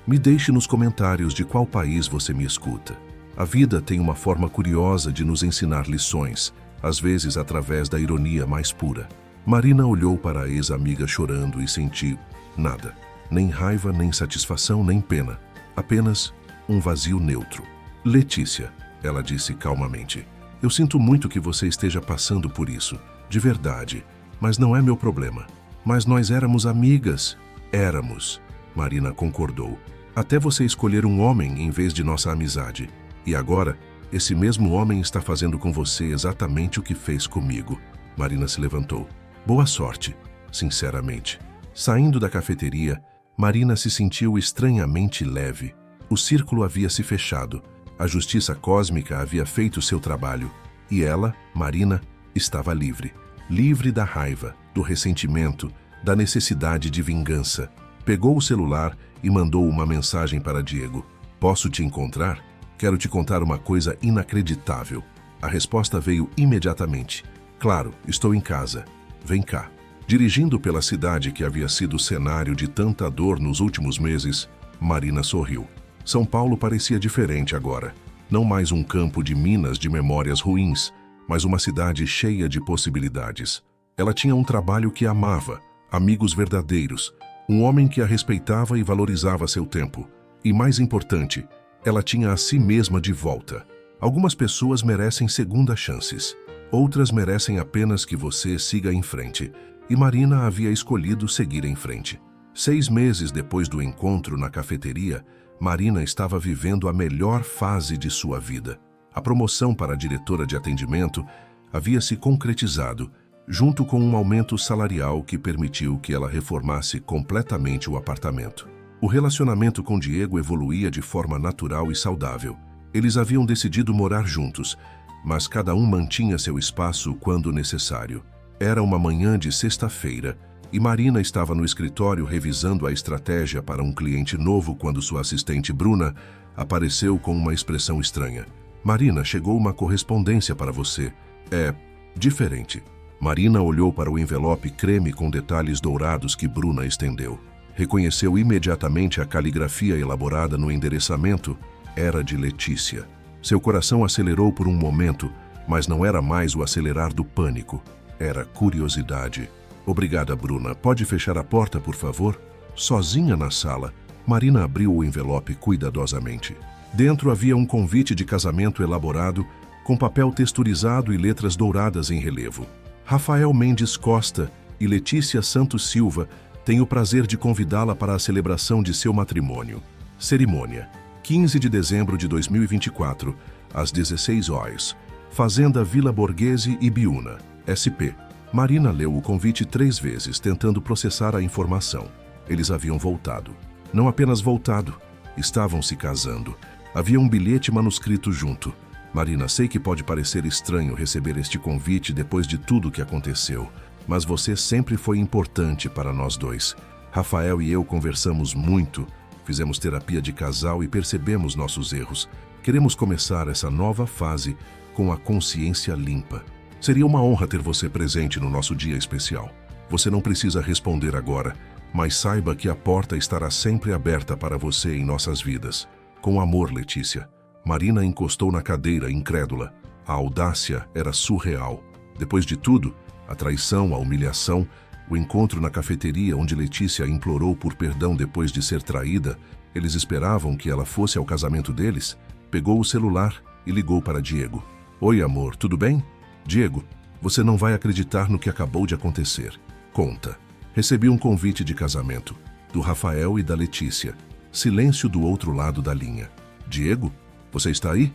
me deixe nos comentários de qual país você me escuta. A vida tem uma forma curiosa de nos ensinar lições, às vezes através da ironia mais pura. Marina olhou para a ex-amiga chorando e sentiu nada. Nem raiva, nem satisfação, nem pena. Apenas um vazio neutro. Letícia, ela disse calmamente, eu sinto muito que você esteja passando por isso, de verdade, mas não é meu problema. Mas nós éramos amigas. Éramos. Marina concordou. Até você escolher um homem em vez de nossa amizade. E agora, esse mesmo homem está fazendo com você exatamente o que fez comigo. Marina se levantou. Boa sorte, sinceramente. Saindo da cafeteria, Marina se sentiu estranhamente leve. O círculo havia se fechado. A justiça cósmica havia feito seu trabalho. E ela, Marina, estava livre. Livre da raiva, do ressentimento, da necessidade de vingança. Pegou o celular e mandou uma mensagem para Diego. Posso te encontrar? Quero te contar uma coisa inacreditável. A resposta veio imediatamente. Claro, estou em casa. Vem cá. Dirigindo pela cidade que havia sido cenário de tanta dor nos últimos meses, Marina sorriu. São Paulo parecia diferente agora. Não mais um campo de minas de memórias ruins, mas uma cidade cheia de possibilidades. Ela tinha um trabalho que amava, amigos verdadeiros, um homem que a respeitava e valorizava seu tempo. E mais importante, ela tinha a si mesma de volta. Algumas pessoas merecem segundas chances. Outras merecem apenas que você siga em frente. E Marina havia escolhido seguir em frente. 6 meses depois do encontro na cafeteria, Marina estava vivendo a melhor fase de sua vida. A promoção para diretora de atendimento havia se concretizado, junto com um aumento salarial que permitiu que ela reformasse completamente o apartamento. O relacionamento com Diego evoluía de forma natural e saudável. Eles haviam decidido morar juntos, mas cada um mantinha seu espaço quando necessário. Era uma manhã de sexta-feira e Marina estava no escritório revisando a estratégia para um cliente novo quando sua assistente Bruna apareceu com uma expressão estranha. Marina, chegou uma correspondência para você. É diferente. Marina olhou para o envelope creme com detalhes dourados que Bruna estendeu. Reconheceu imediatamente a caligrafia elaborada no endereçamento. Era de Letícia. Seu coração acelerou por um momento, mas não era mais o acelerar do pânico. Era curiosidade. Obrigada, Bruna. Pode fechar a porta, por favor? Sozinha na sala, Marina abriu o envelope cuidadosamente. Dentro havia um convite de casamento elaborado, com papel texturizado e letras douradas em relevo. Rafael Mendes Costa e Letícia Santos Silva têm o prazer de convidá-la para a celebração de seu matrimônio. Cerimônia: 15 de dezembro de 2024, às 16 horas. Fazenda Vila Borghese e Biúna, SP. Marina leu o convite 3 vezes, tentando processar a informação. Eles haviam voltado. Não apenas voltado, Estavam se casando. Havia um bilhete manuscrito junto. Marina, sei que pode parecer estranho receber este convite depois de tudo o que aconteceu, mas você sempre foi importante para nós dois. Rafael e eu conversamos muito, fizemos terapia de casal e percebemos nossos erros. Queremos começar essa nova fase com a consciência limpa. Seria uma honra ter você presente no nosso dia especial. Você não precisa responder agora, mas saiba que a porta estará sempre aberta para você em nossas vidas. Com amor, Letícia. Marina encostou na cadeira, incrédula. A audácia era surreal. Depois de tudo, a traição, a humilhação, o encontro na cafeteria onde Letícia implorou por perdão depois de ser traída, eles esperavam que ela fosse ao casamento deles. Pegou o celular e ligou para Diego. Oi, amor, tudo bem? Diego, você não vai acreditar no que acabou de acontecer. Conta. Recebi um convite de casamento, do Rafael e da Letícia. Silêncio do outro lado da linha. Diego, você está aí?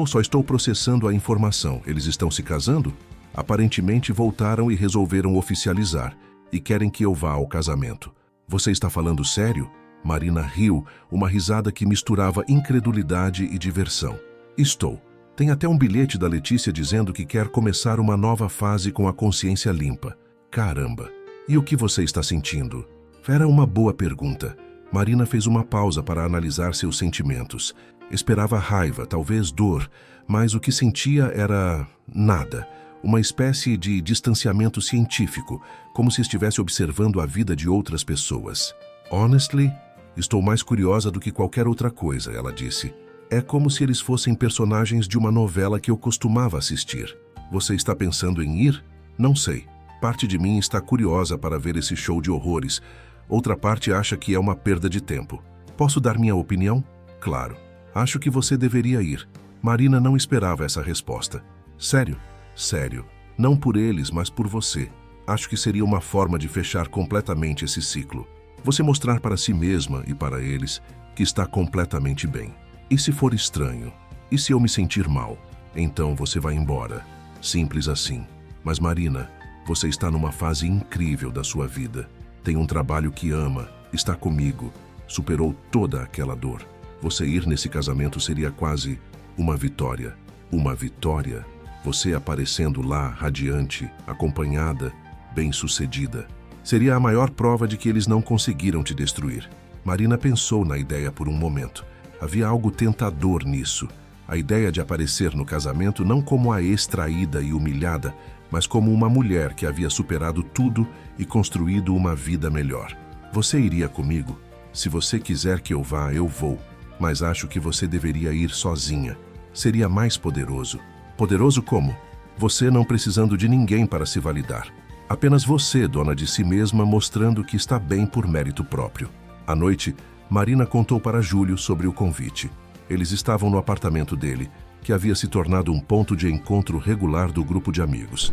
Só estou processando a informação. Eles estão se casando? Aparentemente voltaram e resolveram oficializar, e querem que eu vá ao casamento. Você está falando sério? Marina riu, uma risada que misturava incredulidade e diversão. Estou. Tem até um bilhete da Letícia dizendo que quer começar uma nova fase com a consciência limpa. Caramba! E o que você está sentindo? Era uma boa pergunta. Marina fez uma pausa para analisar seus sentimentos. Esperava raiva, talvez dor, mas o que sentia era nada. Uma espécie de distanciamento científico, como se estivesse observando a vida de outras pessoas. Honestly, estou mais curiosa do que qualquer outra coisa, ela disse. É como se eles fossem personagens de uma novela que eu costumava assistir. Você está pensando em ir? Não sei. Parte de mim está curiosa para ver esse show de horrores. Outra parte acha que é uma perda de tempo. Posso dar minha opinião? Claro. Acho que você deveria ir. Marina não esperava essa resposta. Sério? Sério. Não por eles, mas por você. Acho que seria uma forma de fechar completamente esse ciclo. Você mostrar para si mesma e para eles que está completamente bem. E se for estranho? E se eu me sentir mal? Então você vai embora. Simples assim. Mas Marina, você está numa fase incrível da sua vida. Tem um trabalho que ama, está comigo, superou toda aquela dor. Você ir nesse casamento seria quase uma vitória. Uma vitória. Você aparecendo lá, radiante, acompanhada, bem-sucedida. Seria a maior prova de que eles não conseguiram te destruir. Marina pensou na ideia por um momento. Havia algo tentador nisso. A ideia de aparecer no casamento não como a extraída e humilhada, mas como uma mulher que havia superado tudo e construído uma vida melhor. Você iria comigo? Se você quiser que eu vá, eu vou. Mas acho que você deveria ir sozinha. Seria mais poderoso. Poderoso como? Você não precisando de ninguém para se validar. Apenas você, dona de si mesma, mostrando que está bem por mérito próprio. À noite, Marina contou para Júlio sobre o convite. Eles estavam no apartamento dele, que havia se tornado um ponto de encontro regular do grupo de amigos.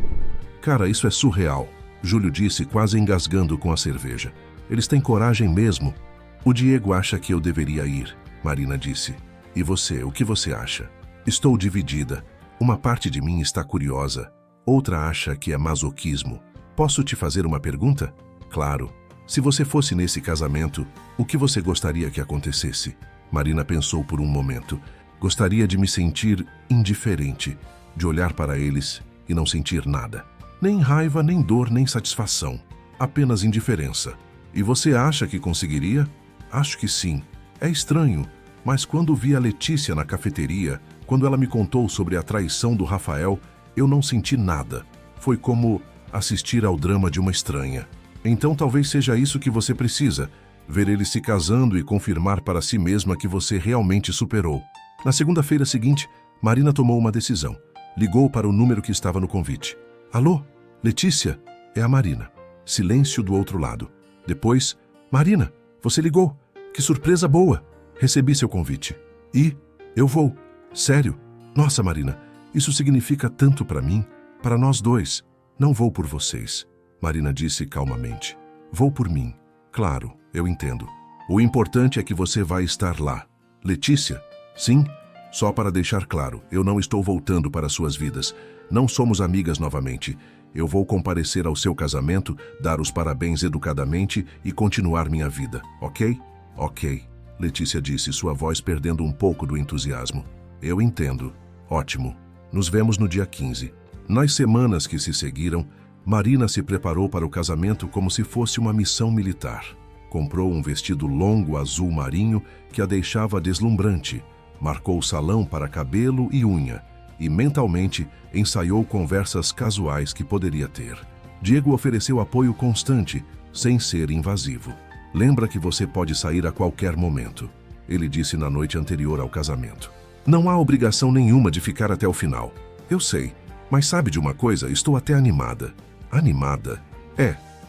Cara, isso é surreal, Júlio disse, quase engasgando com a cerveja. Eles têm coragem mesmo? O Diego acha que eu deveria ir, Marina disse. E você, o que você acha? Estou dividida. Uma parte de mim está curiosa, outra acha que é masoquismo. Posso te fazer uma pergunta? Claro. Se você fosse nesse casamento, o que você gostaria que acontecesse? Marina pensou por um momento. Gostaria de me sentir indiferente, de olhar para eles e não sentir nada. Nem raiva, nem dor, nem satisfação. Apenas indiferença. E você acha que conseguiria? Acho que sim. É estranho, mas quando vi a Letícia na cafeteria, quando ela me contou sobre a traição do Rafael, eu não senti nada. Foi como assistir ao drama de uma estranha. Então talvez seja isso que você precisa, ver eles se casando e confirmar para si mesma que você realmente superou. Na segunda-feira seguinte, Marina tomou uma decisão. Ligou para o número que estava no convite. Alô? Letícia? É a Marina. Silêncio do outro lado. Depois, Marina, você ligou. Que surpresa boa. Recebi seu convite. E eu vou. Sério? Nossa, Marina, isso significa tanto para mim, para nós dois. Não vou por vocês. Marina disse calmamente. Vou por mim. Claro, eu entendo. O importante é que você vai estar lá. Letícia? Sim? Só para deixar claro, eu não estou voltando para suas vidas. Não somos amigas novamente. Eu vou comparecer ao seu casamento, dar os parabéns educadamente e continuar minha vida, ok? Ok. Letícia disse, sua voz perdendo um pouco do entusiasmo. Eu entendo. Ótimo. Nos vemos no dia 15. Nas semanas que se seguiram, Marina se preparou para o casamento como se fosse uma missão militar. Comprou um vestido longo azul marinho que a deixava deslumbrante, marcou o salão para cabelo e unha e mentalmente ensaiou conversas casuais que poderia ter. Diego ofereceu apoio constante, sem ser invasivo. Lembra que você pode sair a qualquer momento, ele disse na noite anterior ao casamento. Não há obrigação nenhuma de ficar até o final. Eu sei, mas sabe de uma coisa? Estou até animada. Animada?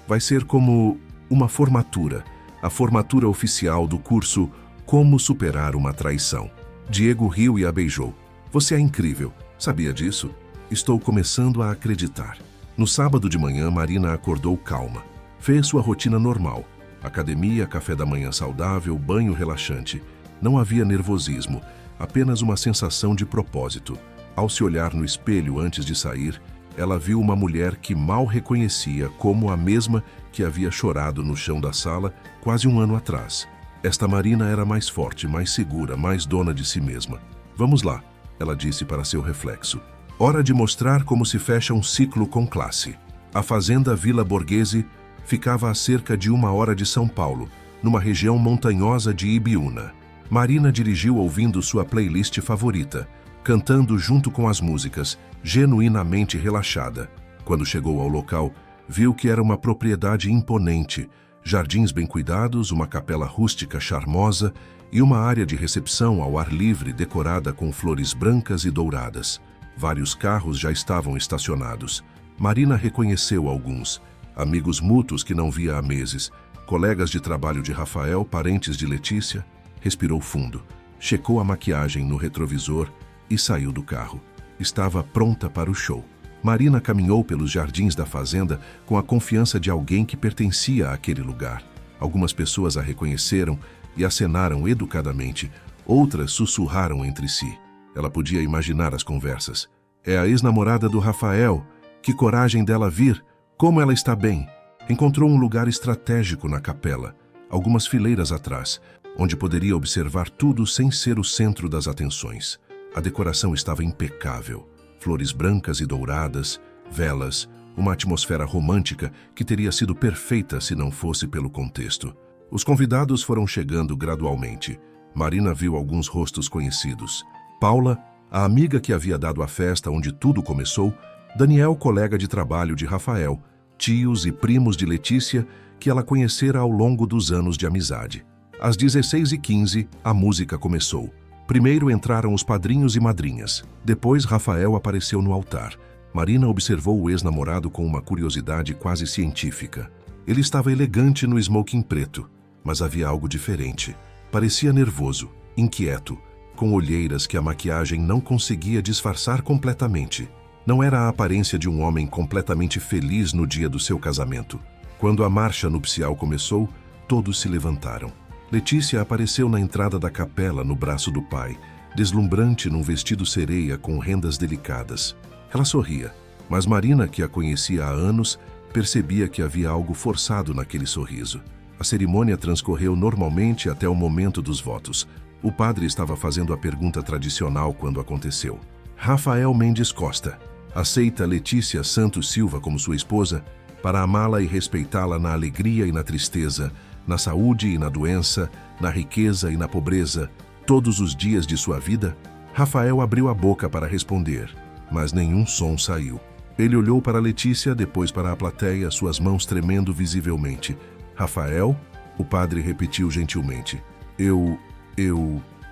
Vai ser como uma formatura. A formatura oficial do curso Como Superar uma Traição. Diego riu e a beijou. Você é incrível. Sabia disso? Estou começando a acreditar. No sábado de manhã, Marina acordou calma. Fez sua rotina normal. Academia, café da manhã saudável, banho relaxante. Não havia nervosismo, apenas uma sensação de propósito. Ao se olhar no espelho antes de sair, ela viu uma mulher que mal reconhecia como a mesma que havia chorado no chão da sala quase um ano atrás. Esta Marina era mais forte, mais segura, mais dona de si mesma. Vamos lá, ela disse para seu reflexo. Hora de mostrar como se fecha um ciclo com classe. A fazenda Vila Borghese ficava a cerca de 1 hora de São Paulo, numa região montanhosa de Ibiúna. Marina dirigiu ouvindo sua playlist favorita, cantando junto com as músicas, genuinamente relaxada. Quando chegou ao local, viu que era uma propriedade imponente, jardins bem cuidados, uma capela rústica charmosa e uma área de recepção ao ar livre decorada com flores brancas e douradas. Vários carros já estavam estacionados. Marina reconheceu alguns, amigos mútuos que não via há meses, colegas de trabalho de Rafael, parentes de Letícia. Respirou fundo, checou a maquiagem no retrovisor e saiu do carro. Estava pronta para o show. Marina caminhou pelos jardins da fazenda com a confiança de alguém que pertencia àquele lugar. Algumas pessoas a reconheceram e acenaram educadamente, outras sussurraram entre si. Ela podia imaginar as conversas. É a ex-namorada do Rafael. Que coragem dela vir! Como ela está bem! Encontrou um lugar estratégico na capela, algumas fileiras atrás, onde poderia observar tudo sem ser o centro das atenções. A decoração estava impecável. Flores brancas e douradas, velas, uma atmosfera romântica que teria sido perfeita se não fosse pelo contexto. Os convidados foram chegando gradualmente. Marina viu alguns rostos conhecidos. Paula, a amiga que havia dado a festa onde tudo começou, Daniel, colega de trabalho de Rafael, tios e primos de Letícia que ela conhecera ao longo dos anos de amizade. Às 16h15, a música começou. Primeiro entraram os padrinhos e madrinhas. Depois, Rafael apareceu no altar. Marina observou o ex-namorado com uma curiosidade quase científica. Ele estava elegante no smoking preto, mas havia algo diferente. Parecia nervoso, inquieto, com olheiras que a maquiagem não conseguia disfarçar completamente. Não era a aparência de um homem completamente feliz no dia do seu casamento. Quando a marcha nupcial começou, todos se levantaram. Letícia apareceu na entrada da capela no braço do pai, deslumbrante num vestido sereia com rendas delicadas. Ela sorria, mas Marina, que a conhecia há anos, percebia que havia algo forçado naquele sorriso. A cerimônia transcorreu normalmente até o momento dos votos. O padre estava fazendo a pergunta tradicional quando aconteceu. Rafael Mendes Costa aceita Letícia Santos Silva como sua esposa para amá-la e respeitá-la na alegria e na tristeza, na saúde e na doença, na riqueza e na pobreza, todos os dias de sua vida? Rafael abriu a boca para responder, mas nenhum som saiu. Ele olhou para Letícia, depois para a plateia, suas mãos tremendo visivelmente. Rafael? O padre repetiu gentilmente.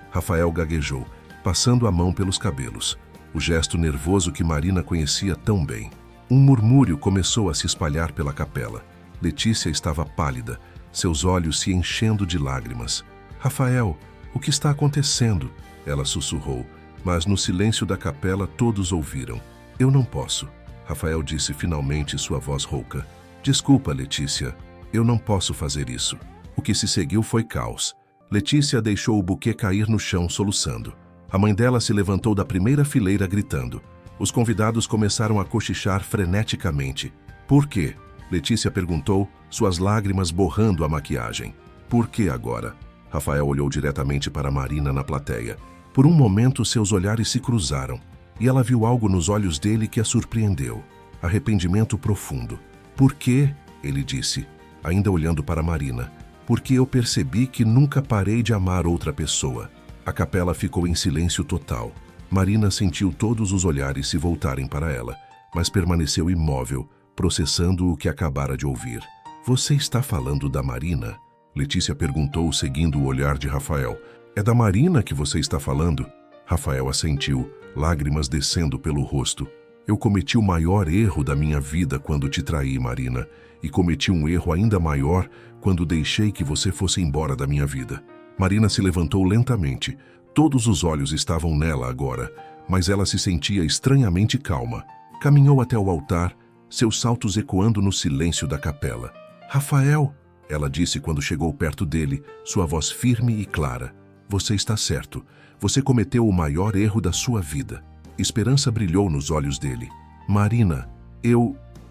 Rafael gaguejou, passando a mão pelos cabelos. O gesto nervoso que Marina conhecia tão bem. Um murmúrio começou a se espalhar pela capela. Letícia estava pálida, seus olhos se enchendo de lágrimas. Rafael, o que está acontecendo? Ela sussurrou, mas no silêncio da capela todos ouviram. Eu não posso. Rafael disse finalmente, sua voz rouca. Desculpa, Letícia, eu não posso fazer isso. O que se seguiu foi caos. Letícia deixou o buquê cair no chão, soluçando. A mãe dela se levantou da primeira fileira gritando. Os convidados começaram a cochichar freneticamente. Por quê? Letícia perguntou, suas lágrimas borrando a maquiagem. Por que agora? Rafael olhou diretamente para Marina na plateia. Por um momento, seus olhares se cruzaram, e ela viu algo nos olhos dele que a surpreendeu. Arrependimento profundo. Por quê? Ele disse, ainda olhando para Marina. Porque eu percebi que nunca parei de amar outra pessoa. A capela ficou em silêncio total. Marina sentiu todos os olhares se voltarem para ela, mas permaneceu imóvel, processando o que acabara de ouvir. Você está falando da Marina? Letícia perguntou, seguindo o olhar de Rafael. É da Marina que você está falando? Rafael assentiu, lágrimas descendo pelo rosto. Eu cometi o maior erro da minha vida quando te traí, Marina, e cometi um erro ainda maior quando deixei que você fosse embora da minha vida. Marina se levantou lentamente. Todos os olhos estavam nela agora, mas ela se sentia estranhamente calma. Caminhou até o altar, seus saltos ecoando no silêncio da capela. Rafael, ela disse quando chegou perto dele, sua voz firme e clara. Você está certo. Você cometeu o maior erro da sua vida. Esperança brilhou nos olhos dele. Marina,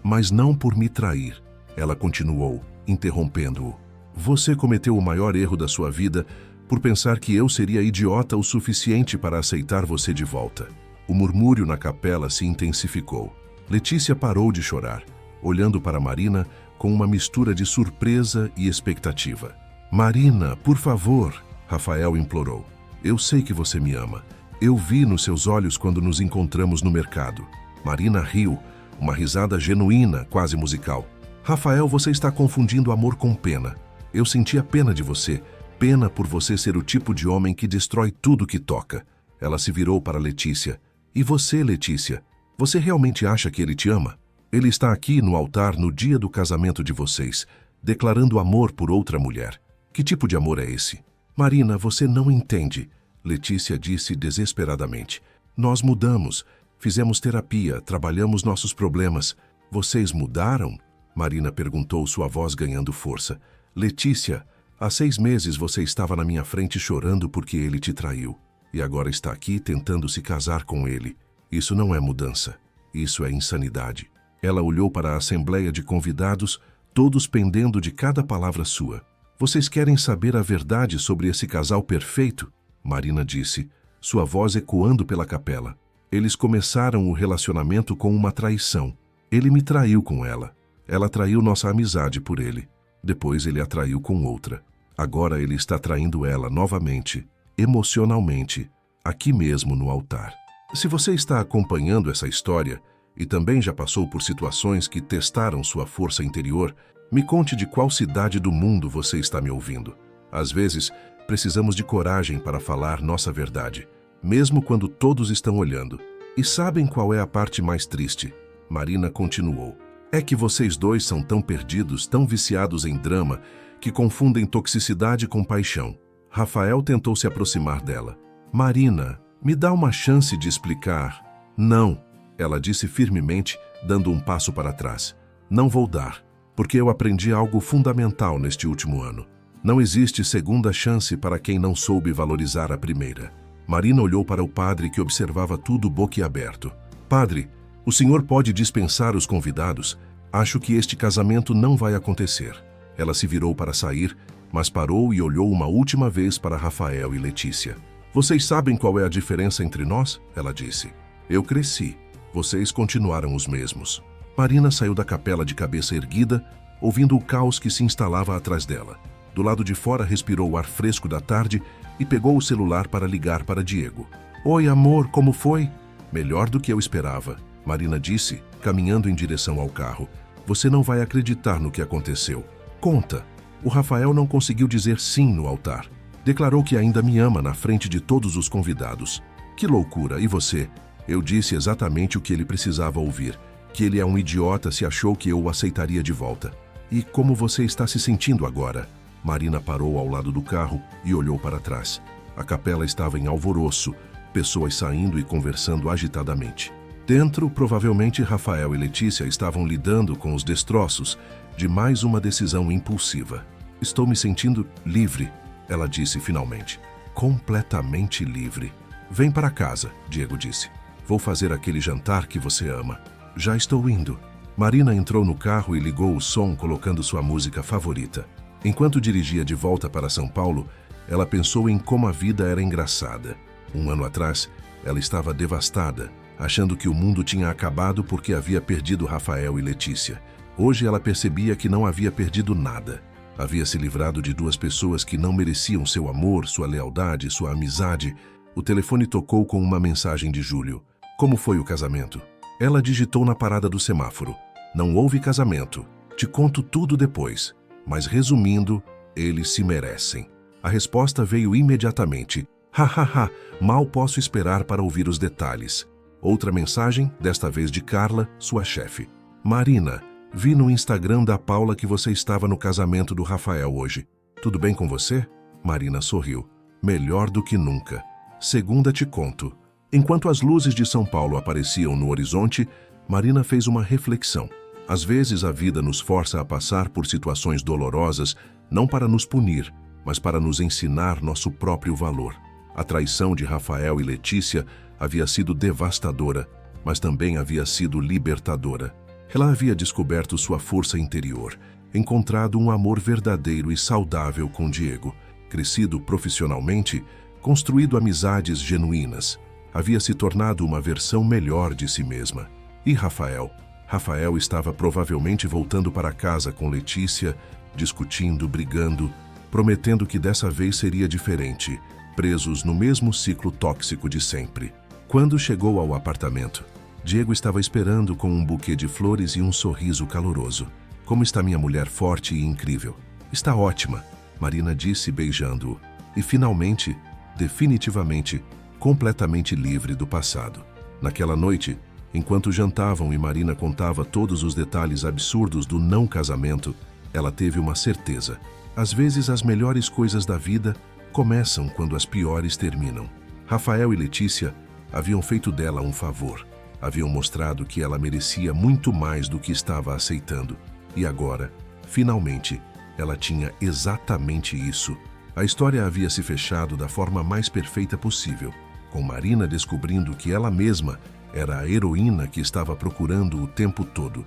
mas não por me trair. Ela continuou, interrompendo-o. Você cometeu o maior erro da sua vida por pensar que eu seria idiota o suficiente para aceitar você de volta. O murmúrio na capela se intensificou. Letícia parou de chorar, olhando para Marina com uma mistura de surpresa e expectativa. Marina, por favor, Rafael implorou. Eu sei que você me ama. Eu vi nos seus olhos quando nos encontramos no mercado. Marina riu, uma risada genuína, quase musical. Rafael, você está confundindo amor com pena. Eu sentia pena de você. Pena por você ser o tipo de homem que destrói tudo que toca. Ela se virou para Letícia. E você, Letícia? Você realmente acha que ele te ama? Ele está aqui no altar no dia do casamento de vocês, declarando amor por outra mulher. Que tipo de amor é esse? Marina, você não entende, Letícia disse desesperadamente. Nós mudamos, fizemos terapia, trabalhamos nossos problemas. Vocês mudaram? Marina perguntou, sua voz ganhando força. Letícia, há 6 meses você estava na minha frente chorando porque ele te traiu. E agora está aqui tentando se casar com ele. Isso não é mudança. Isso é insanidade. Ela olhou para a assembleia de convidados, todos pendendo de cada palavra sua. Vocês querem saber a verdade sobre esse casal perfeito? Marina disse, sua voz ecoando pela capela. Eles começaram o relacionamento com uma traição. Ele me traiu com ela. Ela traiu nossa amizade por ele. Depois ele a traiu com outra. Agora ele está traindo ela novamente, emocionalmente, aqui mesmo no altar. Se você está acompanhando essa história e também já passou por situações que testaram sua força interior, me conte de qual cidade do mundo você está me ouvindo. Às vezes, precisamos de coragem para falar nossa verdade, mesmo quando todos estão olhando. E sabem qual é a parte mais triste? Marina continuou. É que vocês dois são tão perdidos, tão viciados em drama, que confundem toxicidade com paixão. Rafael tentou se aproximar dela. Marina, me dá uma chance de explicar. Não, ela disse firmemente, dando um passo para trás. Não vou dar, porque eu aprendi algo fundamental neste último ano. Não existe segunda chance para quem não soube valorizar a primeira. Marina olhou para o padre que observava tudo boquiaberto. Padre, o senhor pode dispensar os convidados? Acho que este casamento não vai acontecer. Ela se virou para sair, mas parou e olhou uma última vez para Rafael e Letícia. Vocês sabem qual é a diferença entre nós? Ela disse. Eu cresci. Vocês continuaram os mesmos. Marina saiu da capela de cabeça erguida, ouvindo o caos que se instalava atrás dela. Do lado de fora respirou o ar fresco da tarde e pegou o celular para ligar para Diego. Oi, amor, como foi? Melhor do que eu esperava, Marina disse, caminhando em direção ao carro. Você não vai acreditar no que aconteceu. Conta. O Rafael não conseguiu dizer sim no altar. Declarou que ainda me ama na frente de todos os convidados. Que loucura! E você? Eu disse exatamente o que ele precisava ouvir. Que ele é um idiota se achou que eu o aceitaria de volta. E como você está se sentindo agora? Marina parou ao lado do carro e olhou para trás. A capela estava em alvoroço, pessoas saindo e conversando agitadamente. Dentro, provavelmente Rafael e Letícia estavam lidando com os destroços de mais uma decisão impulsiva. Estou me sentindo livre, ela disse finalmente. Completamente livre. Vem para casa, Diego disse. Vou fazer aquele jantar que você ama. Já estou indo. Marina entrou no carro e ligou o som colocando sua música favorita. Enquanto dirigia de volta para São Paulo, Ela pensou em como a vida era engraçada. Um ano atrás, ela estava devastada, achando que o mundo tinha acabado porque havia perdido Rafael e Letícia. Hoje ela percebia que não havia perdido nada. Havia se livrado de duas pessoas que não mereciam seu amor, sua lealdade, sua amizade. O telefone tocou com uma mensagem de Júlio. Como foi o casamento? Ela digitou na parada do semáforo. Não houve casamento. Te conto tudo depois. Mas resumindo, eles se merecem. A resposta veio imediatamente. Hahaha, mal posso esperar para ouvir os detalhes. Outra mensagem, desta vez de Carla, sua chefe. Marina, vi no Instagram da Paula que você estava no casamento do Rafael hoje. Tudo bem com você? Marina sorriu. Melhor do que nunca. Segunda te conto. Enquanto as luzes de São Paulo apareciam no horizonte, Marina fez uma reflexão. Às vezes a vida nos força a passar por situações dolorosas, não para nos punir, mas para nos ensinar nosso próprio valor. A traição de Rafael e Letícia havia sido devastadora, mas também havia sido libertadora. Ela havia descoberto sua força interior, encontrado um amor verdadeiro e saudável com Diego, crescido profissionalmente, construído amizades genuínas. Havia se tornado uma versão melhor de si mesma. E Rafael? Rafael estava provavelmente voltando para casa com Letícia, discutindo, brigando, prometendo que dessa vez seria diferente, presos no mesmo ciclo tóxico de sempre. Quando chegou ao apartamento, Diego estava esperando com um buquê de flores e um sorriso caloroso. Como está minha mulher forte e incrível? Está ótima, Marina disse beijando-o. E finalmente, definitivamente, completamente livre do passado. Naquela noite, enquanto jantavam e Marina contava todos os detalhes absurdos do não casamento, ela teve uma certeza. Às vezes as melhores coisas da vida começam quando as piores terminam. Rafael e Letícia haviam feito dela um favor. Haviam mostrado que ela merecia muito mais do que estava aceitando. E agora, finalmente, ela tinha exatamente isso. A história havia se fechado da forma mais perfeita possível, com Marina descobrindo que ela mesma era a heroína que estava procurando o tempo todo.